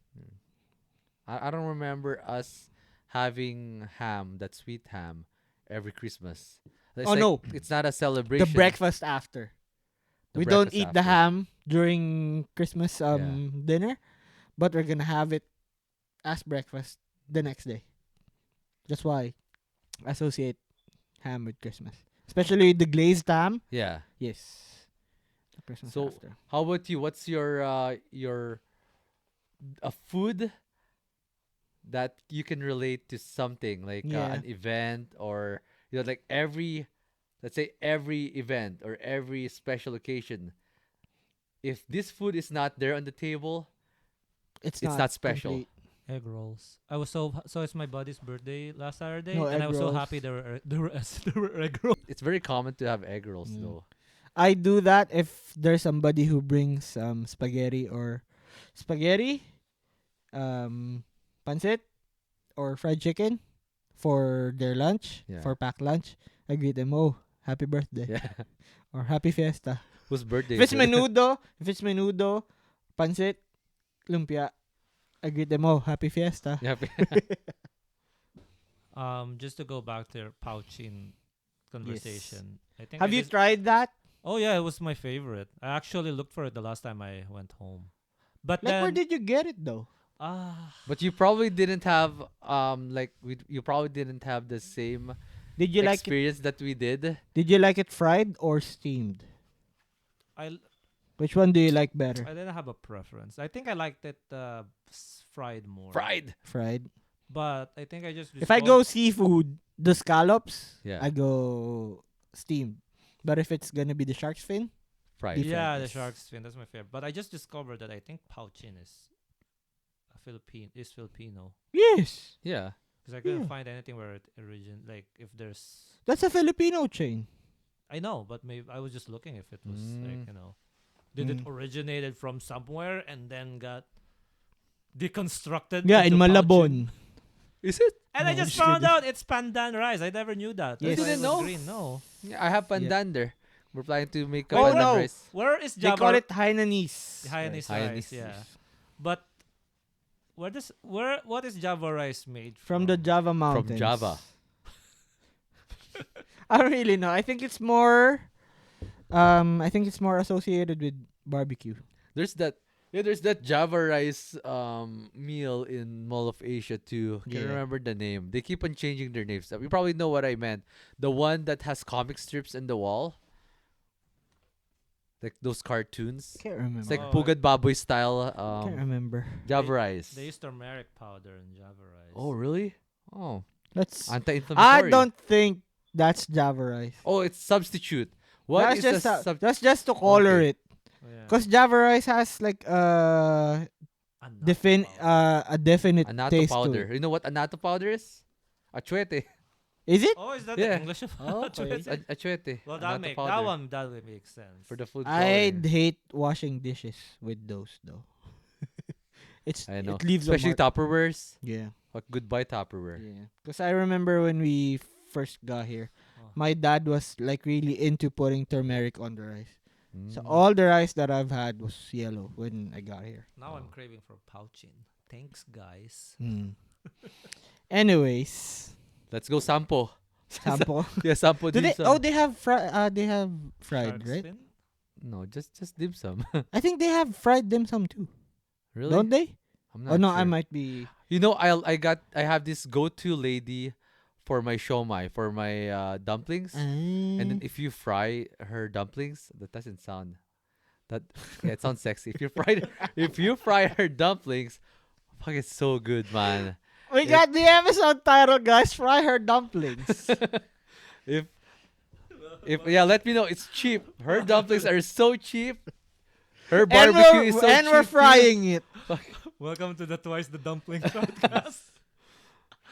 A: I don't remember us having ham, that sweet ham, every Christmas. It's
B: Oh
A: like
B: no,
A: it's not a
B: the
A: celebration.
B: breakfast after.
A: The
B: We don't
A: breakfast
B: eat the
A: after.
B: ham during Christmas
A: Yeah.
B: dinner, but we're gonna have it as breakfast the next day. That's why I associate ham with Christmas, especially the glazed ham.
A: Yeah.
B: Yes, the Christmas
A: So
B: after.
A: how about you? What's your a food that you can relate to something like
B: Yeah.
A: an event or like every, let's say every event or every special occasion. If this food is not there on the table, it's not special.
B: complete.
C: Egg rolls. I was so it's my buddy's birthday last Saturday,
B: No
C: and I
B: egg
C: was so
B: rolls.
C: happy there were there were egg rolls.
A: It's very common to have egg rolls
B: Mm.
A: though.
B: I do that if there's somebody who brings spaghetti, pancit or fried chicken for their lunch,
A: Yeah.
B: for packed lunch. I greet them, oh, happy birthday
A: Yeah.
B: or happy fiesta.
A: Whose birthday
B: If
A: is
B: it's
A: it?
B: menudo, pancit, lumpia, I greet them, oh, happy fiesta.
A: Yeah.
C: Just to go back to your pouchin conversation. I think
B: Have
C: I
B: you
C: just-
B: tried that?
C: Oh yeah, it was my favorite. I actually looked for it the last time I went home. But
B: Like,
C: then
B: where did you get it though?
A: But you probably didn't have you probably didn't have the same
B: Did you like it?
A: experience that we did.
B: Did you like it fried or steamed?
C: I
B: Which one do you like better?
C: I didn't have a preference. I think I liked it fried more.
A: Fried.
B: Fried.
C: But I think I just
B: If I go seafood, the scallops,
A: Yeah.
B: I go steamed. But if it's gonna be the shark's fin,
A: Fried.
B: Deep
C: yeah,
B: fried,
C: the
B: yes.
C: shark's fin, that's my favorite. But I just discovered that I think pouchin is Filipino.
B: yes,
C: Because I couldn't
B: Yeah.
C: find anything where it like if there's
B: that's a Filipino chain.
C: I know, but maybe I was just looking if it was like,
A: Mm.
C: did it
B: Mm.
C: originated from somewhere and then got deconstructed?
B: Yeah, in
C: into pouchin?
B: Malabon.
A: Is it?
C: And I
B: No,
C: just
B: just
C: found
B: kidding.
C: out it's pandan rice. I never knew that.
B: Yes.
C: That's why
A: You
C: it
A: didn't
C: was
A: know?
C: green. No.
A: Yeah, I have pandan there. We're planning to make a
B: Oh,
A: pandan
B: no.
A: rice.
C: Where is
B: They
C: Java?
B: call it Hainanese.
C: Hainanese
A: Hainanese.
C: rice. Yeah. But what is Java rice made
B: From the Java Mountains.
A: From Java.
B: I don't really know. I think it's more associated with barbecue.
A: There's that Java rice meal in Mall of Asia too. Can't
B: Yeah.
A: remember the name. They keep on changing their names. You probably know what I meant. The one that has comic strips in the wall. Like those cartoons.
B: Can't remember.
A: It's like
C: Oh,
A: Pugad Baboy style
B: Can't remember.
A: Java rice.
C: They use turmeric powder in Java rice.
A: Oh, really? Oh,
B: Let's.
A: anti-inflammatory.
B: I don't think that's Java rice.
A: Oh, it's substitute. What
B: That's
A: is
B: just
A: the sub?
B: that's just to color
A: Okay.
B: it.
C: Oh, yeah.
B: Cause Java rice has like
C: Annatto powder.
B: a definite
A: Annatto
B: taste
A: powder.
B: to it.
A: You know what annatto powder is? Achuete.
B: Is it?
C: Oh, is that
A: Yeah.
C: the English of
B: Oh,
C: Achuete?
B: okay.
A: Achuete.
C: Well,
A: Annatto
C: that would make sense.
A: for the food
B: I'd
A: coloring.
B: hate washing dishes with those though.
A: I know.
B: It leaves
A: Especially
B: a mark.
A: Tupperwares.
B: Yeah.
A: Like goodbye Tupperware.
B: Yeah. Cause I remember when we first got here,
C: Oh.
B: my dad was like really into putting turmeric on the rice. So
A: Mm.
B: all the rice that I've had was yellow when I got here.
C: Now I'm
A: Oh.
C: craving for pouchin. Thanks, guys.
B: Anyways,
A: Let's go sampo.
B: sample.
A: Yeah, sampo
B: Do
A: dim
B: they?
A: sum.
B: Oh, they have they have fried,
C: Shark's
B: right?
C: fin?
A: No, just dim sum.
B: I think they have fried dim sum too.
A: Really?
B: Don't they?
A: I'm
B: Oh
A: not
B: no, I
A: sure.
B: might be.
A: You know, I have this go-to lady for my shomai, for my dumplings. And then if you fry her dumplings, that doesn't sound that yeah, it sounds sexy. If you fry her dumplings, fuck, it's so good, man.
B: We got the episode title, guys. Fry her dumplings.
A: If yeah, let me know. It's cheap. Her dumplings are so cheap. Her
B: and
A: barbecue is so
B: we're
A: cheap.
B: frying it.
C: Welcome to the Twice the Dumpling podcast,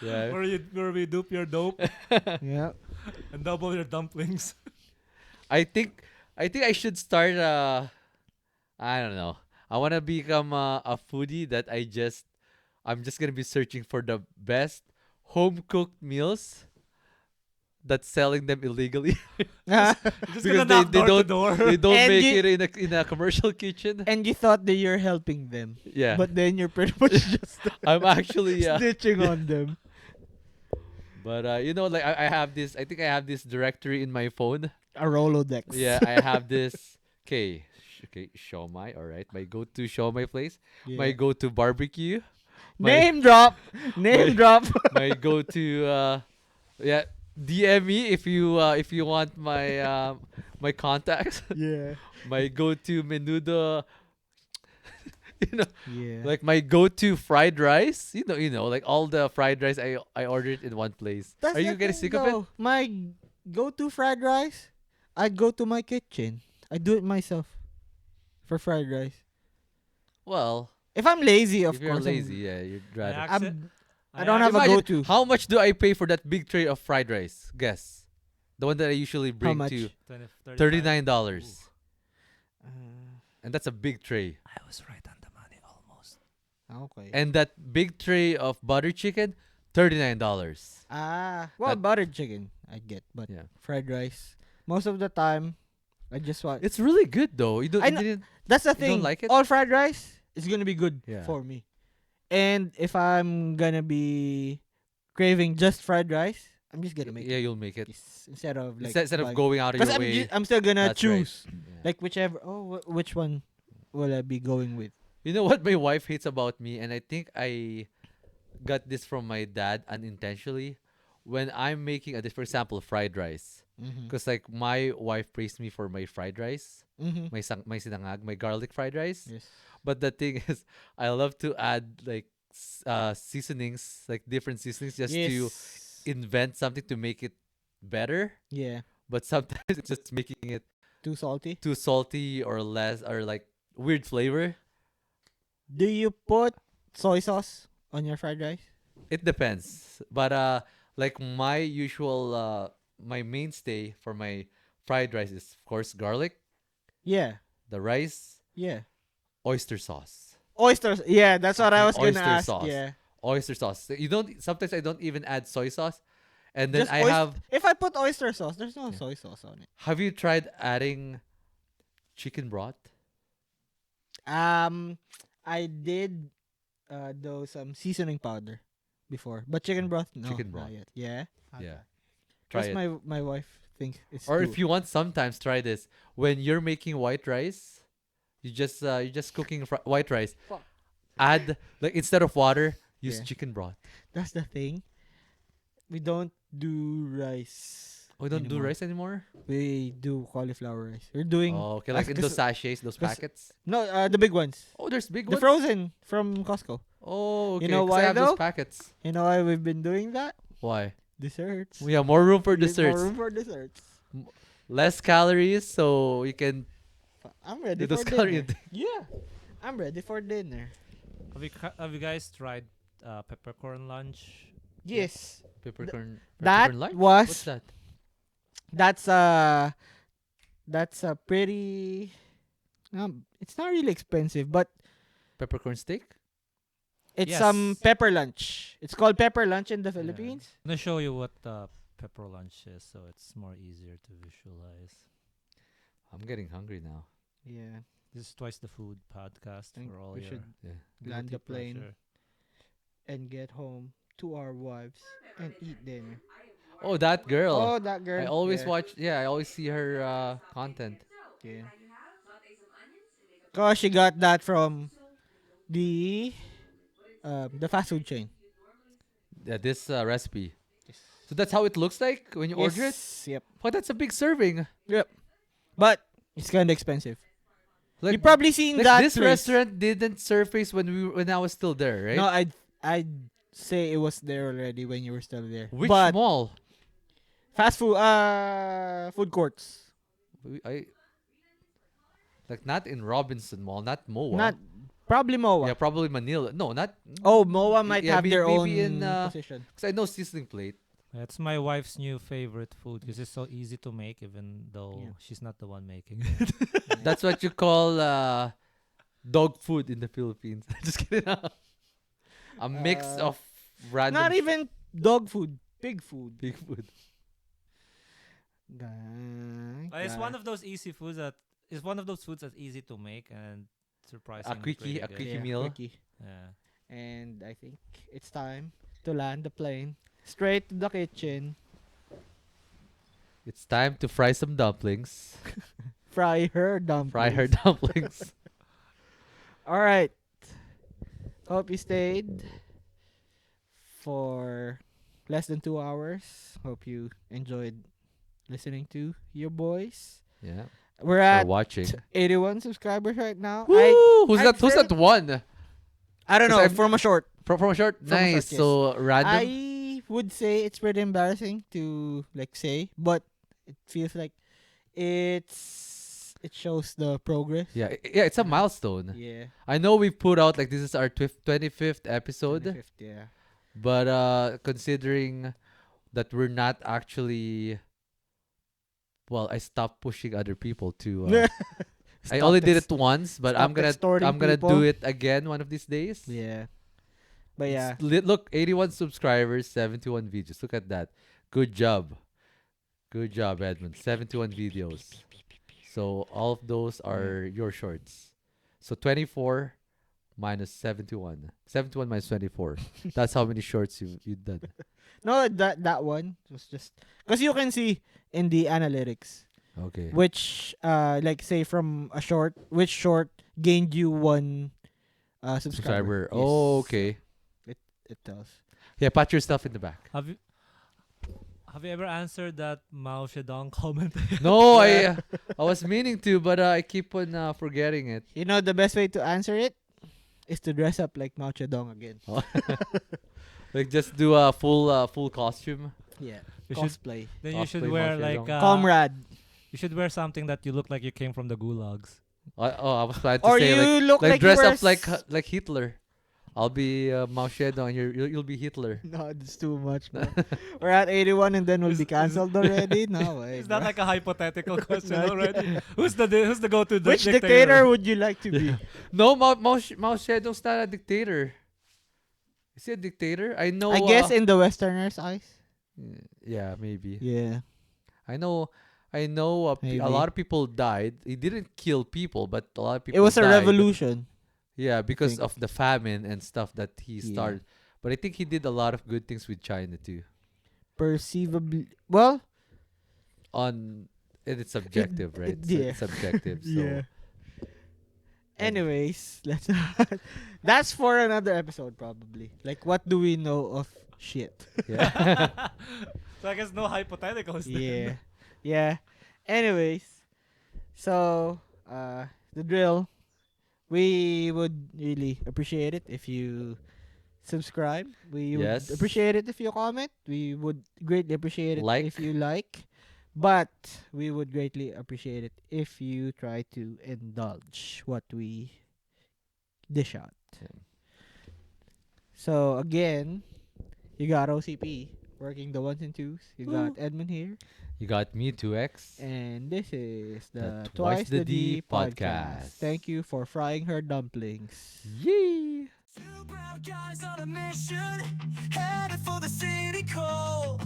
A: Yeah.
C: where we dupe your dope
B: Yeah.
C: and double your dumplings.
A: I think I should start I don't know. I want to become a foodie that I'm just going to be searching for the best home cooked meals that's selling them illegally.
C: Just
A: Because
C: gonna knock
A: they
C: door to
A: don't-
C: door.
A: They don't
B: And
A: make
B: you-
A: it in a commercial kitchen.
B: And you thought that you're helping them,
A: Yeah.
B: but then you're pretty much just
A: I'm actually
B: snitching on them.
A: But like I have this. I think I have this directory in my phone.
B: A Rolodex.
A: Yeah, I have this. Okay, okay, Shomai. All right, my go-to Shomai place. My
B: Yeah.
A: go-to barbecue. My
B: Name drop.
A: my
B: Name drop.
A: my go-to. Yeah, DM me if you want my contacts.
B: Yeah.
A: My go-to menudo. You know,
B: Yeah.
A: like my go-to fried rice. Like all the fried rice I ordered in one place.
B: That's
A: Are
B: the
A: you getting
B: thing,
A: sick of it?
B: though. My go-to fried rice, I go to my kitchen. I do it myself for fried rice.
A: Well,
B: If I'm lazy,
A: if
B: of
A: you're
B: course,
A: lazy, yeah, you'd
C: I
A: rather.
C: accept.
B: I
C: I
B: don't have a
A: Imagine
B: go-to.
A: how much do I pay for that big tray of fried rice? Guess. The one that I usually
B: How
A: bring
B: much?
A: to
C: 20, 35.
A: $39.
B: Uh,
A: And that's a big tray.
C: I was right on the money almost.
B: okay.
A: And that big tray of butter chicken, $39.
B: Well,
A: That-
B: buttered chicken I get, but
A: Yeah.
B: fried rice most of the time I just want.
A: It's really good though. You don't
B: I
A: you
B: kn-
A: didn't
B: That's the
A: you don't
B: thing.
A: like it?
B: All fried rice is gonna be good
A: Yeah.
B: for me. And if I'm gonna be craving just fried rice, I'm just gonna make
A: Yeah,
B: it
A: you'll make it.
B: instead of like
A: Instead of
B: buying-
A: going out of
B: Because
A: your way.
B: I'm still gonna
A: That's right.
B: choose
A: Yeah.
B: like whichever. Oh, which one will I be going with?
A: You know what my wife hates about me, and I think I got this from my dad unintentionally. When I'm making for example, fried rice,
B: Mm-hmm.
A: because like my wife praised me for my fried rice,
B: Mm-hmm.
A: my sinangag, my garlic fried rice.
B: Yes.
A: But the thing is, I love to add like seasonings, like different seasonings, just to
B: Yes.
A: invent something to make it better.
B: Yeah.
A: But sometimes it's just making it
B: Too salty.
A: too salty or less or like weird flavor.
B: Do you put soy sauce on your fried rice?
A: It depends. But like my usual my mainstay for my fried rice is of course garlic,
B: Yeah.
A: the rice,
B: Yeah.
A: oyster sauce.
B: Oysters. Yeah, that's what I
A: Okay,
B: was gonna
A: oyster
B: ask.
A: sauce.
B: Yeah.
A: Oyster sauce. You don't sometimes I don't even add soy sauce. And then
B: Just
A: I have
B: If I put oyster sauce, there's no
A: Yeah.
B: soy sauce on it.
A: have you tried adding chicken broth?
B: I did do some seasoning powder before, but chicken broth, no,
A: Chicken
B: not
A: broth.
B: yet. Yeah.
A: Yeah. Try
B: Because
A: it.
B: my wife thinks it's
A: Or
B: too-
A: if you want sometimes try this. When you're making white rice, you're just cooking white rice.
B: Fuck.
A: Add like instead of water, use
B: Yeah.
A: chicken broth.
B: That's the thing. We don't do rice.
A: Oh, we don't do
B: anymore.
A: rice anymore?
B: We do cauliflower rice. We're doing
A: Oh, okay, like in those sachets, those
B: 'cause-
A: packets.
B: no the big ones.
A: Oh, there's big
B: The
A: ones.
B: frozen from Costco.
A: Oh, okay.
B: You know
A: 'cause I
B: why,
A: have
B: though?
A: those packets.
B: You know why we've been doing that?
A: Why?
B: Desserts.
A: We have more room for
B: We need more
A: desserts.
B: room for desserts.
A: Less calories, so you can
B: I'm ready
A: do
B: for
A: those calorie
B: dinner. Yeah, I'm ready for dinner.
C: Have you guys tried peppercorn lunch?
B: Yes,
A: peppercorn.
B: that
A: Peppercorn light?
B: was
A: What's that?
B: that's a pretty. It's not really expensive, but
A: Peppercorn steak?
B: it's some
C: Yes.
B: pepper lunch. It's called pepper lunch in the
C: Yeah.
B: Philippines.
C: I'm gonna show you what pepper lunch is, so it's more easier to visualize.
A: I'm getting hungry now.
B: Yeah,
C: This is Twice the Food podcast
B: Think
C: for all
B: we
C: your
B: should
A: Yeah.
B: land
C: guilty
B: the plane
C: pleasure.
B: and get home to our wives and eat dinner.
A: Oh, that girl.
B: Oh, that girl.
A: I always
B: yeah.
A: watch. Yeah, I always see her content.
B: Yeah. Cause she got that from the fast food chain.
A: Yeah, this recipe. So that's how it looks like when you order it.
B: Yes, yep.
A: Oh, that's a big serving.
B: But it's kind of expensive.
A: Like
B: You probably seen
A: like
B: that
A: this
B: place.
A: restaurant didn't surface when I was still there, right?
B: No, I'd say it was there already when you were still there.
A: Which
B: but
A: mall?
B: fast food food courts.
A: I like not in Robinson Mall, not Moa.
B: Not probably MOA.
A: Yeah, probably Manila. No, not.
B: Oh, MOA might
A: Yeah,
B: have their own
A: maybe in,
B: position.
A: Cause I know Sizzling Plate.
C: It's my wife's new favorite food because it's so easy to make, even though
B: Yeah.
C: she's not the one making it.
A: That's what you call dog food in the Philippines. Just kidding. A mix
B: Uh,
A: of random
B: Not even dog food, pig food.
A: big food.
C: It's one of those easy foods that it's one of those foods that's easy to make and surprisingly
A: quickie-
C: pretty
A: a
C: good.
A: quickie meal.
C: Yeah.
B: And I think it's time to land the plane straight to the kitchen.
A: It's time to fry some dumplings.
B: Fry her
A: Fry her
B: dumplings.
A: dumplings.
B: All right. Hope you stayed for less than 2 hours. Hope you enjoyed listening to your boys.
A: Yeah.
B: We're
A: Or
B: at
A: watching.
B: 81 subscribers right now.
A: Woo! Who's
B: I
A: that? Who's
B: think-
A: that one?
B: I don't
A: 'Cause
B: know.
A: I'm-
B: From a short,
A: From a short.
B: From a short,
A: Nice.
B: yes.
A: So random.
B: I would say it's pretty embarrassing to like say, but it feels like it shows the progress.
A: Yeah. Yeah. It's a milestone.
B: Yeah.
A: I know we've put out like this is our 25th episode,
B: 25th, yeah.
A: but considering that we're not actually, well, I stopped pushing other people to. I only did it once, but
B: stop extorting
A: I'm gonna do
B: people.
A: it again one of these days.
B: Yeah. But yeah.
A: Look, 81 subscribers, 71 videos. Look at that. Good job. Good job, Edmund. 71 videos. So all of those are your shorts. So 24 minus 71. 71 minus 24. That's how many shorts you've done.
B: No, that one was just because you can see in the analytics
A: Okay.
B: which like say from a short which short gained you one subscriber.
A: Subscriber.
B: Yes.
A: Oh, okay.
B: It tells.
A: Yeah, pat yourself in the back.
C: Have you ever answered that Mao Zedong comment?
A: No, I was meaning to, but I keep on forgetting it.
B: You know the best way to answer it is to dress up like Mao Zedong again.
A: Like just do a full costume.
B: Yeah.
C: You should,
B: Cosplay.
C: then you should
A: Cosplay
C: wear
A: Mao
C: like
A: Zedong.
B: Comrade.
C: you should wear something that you look like you came from the gulags.
A: I was planning to
B: Or
A: say
B: you look
A: like
B: like
A: dress
B: you
A: up
B: wear
A: like Hitler. I'll be Mao Zedong and you'll be Hitler.
B: No, that's too much, bro. We're at 81 and then we'll be cancelled already. No way.
C: Is that
B: bro.
C: like a hypothetical question
B: Not
C: already?
B: yet.
C: Who's the go-to
B: Which dictator would you like to be?
A: No, Mao Zedong's not a dictator. Is he a dictator? I know.
B: I guess in the Westerners' eyes.
A: Yeah, maybe.
B: Yeah.
A: I know. A
B: Maybe.
A: lot of people died. He didn't kill people, but a lot of people.
B: It was a
A: died.
B: revolution.
A: Yeah, because
B: think.
A: of the famine and stuff that he
B: Yeah.
A: started. But I think he did a lot of good things with China too.
B: Perceivably. Well,
A: It's subjective, right?
B: yeah.
A: It's subjective. So
B: yeah. Anyways, let's. That's for another episode, probably. Like, what do we know of shit?
A: yeah.
C: So I guess no hypotheticals. then.
B: Yeah. Yeah. Anyways, so the drill. We would really appreciate it if you subscribe. We
A: Yes.
B: would appreciate it if you comment. We would greatly appreciate it
A: Like.
B: if you like. But we would greatly appreciate it if you try to indulge what we dish out.
A: Yeah.
B: So again, you got OCP working the ones and twos. You got Edmund here.
A: You got me 2x.
B: And this is the
A: The
B: Twice the D podcast.
A: podcast.
B: Thank you for frying her dumplings.
A: Yee.
D: Two brown guys on a mission, headed for the city cold,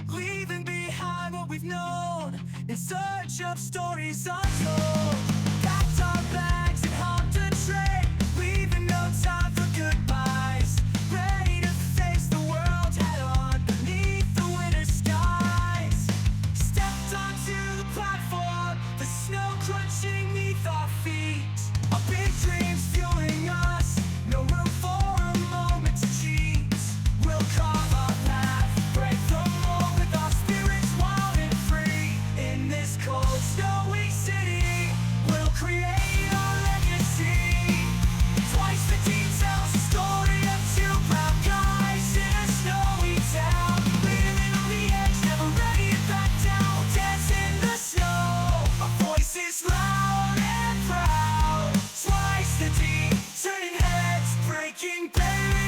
D: leaving behind what we've known, in search of stories untold. Packed our bags and hopped a train, leaving no time for goodbyes. Ready to face the world head on, beneath the winter skies. Stepped onto the platform, the snow crunching neath our feet. Our big dreams fueling us, no room for a moment to cheat. We'll carve our path, break the mold with our spirits wild and free. In this cold, snowy city, we'll create our legacy. Twice the team tells the story of two brown guys in a snowy town, living on the edge, never ready to back down. We'll dance in the snow, our voices loud and proud. Twice the team, turning heads, breaking barriers.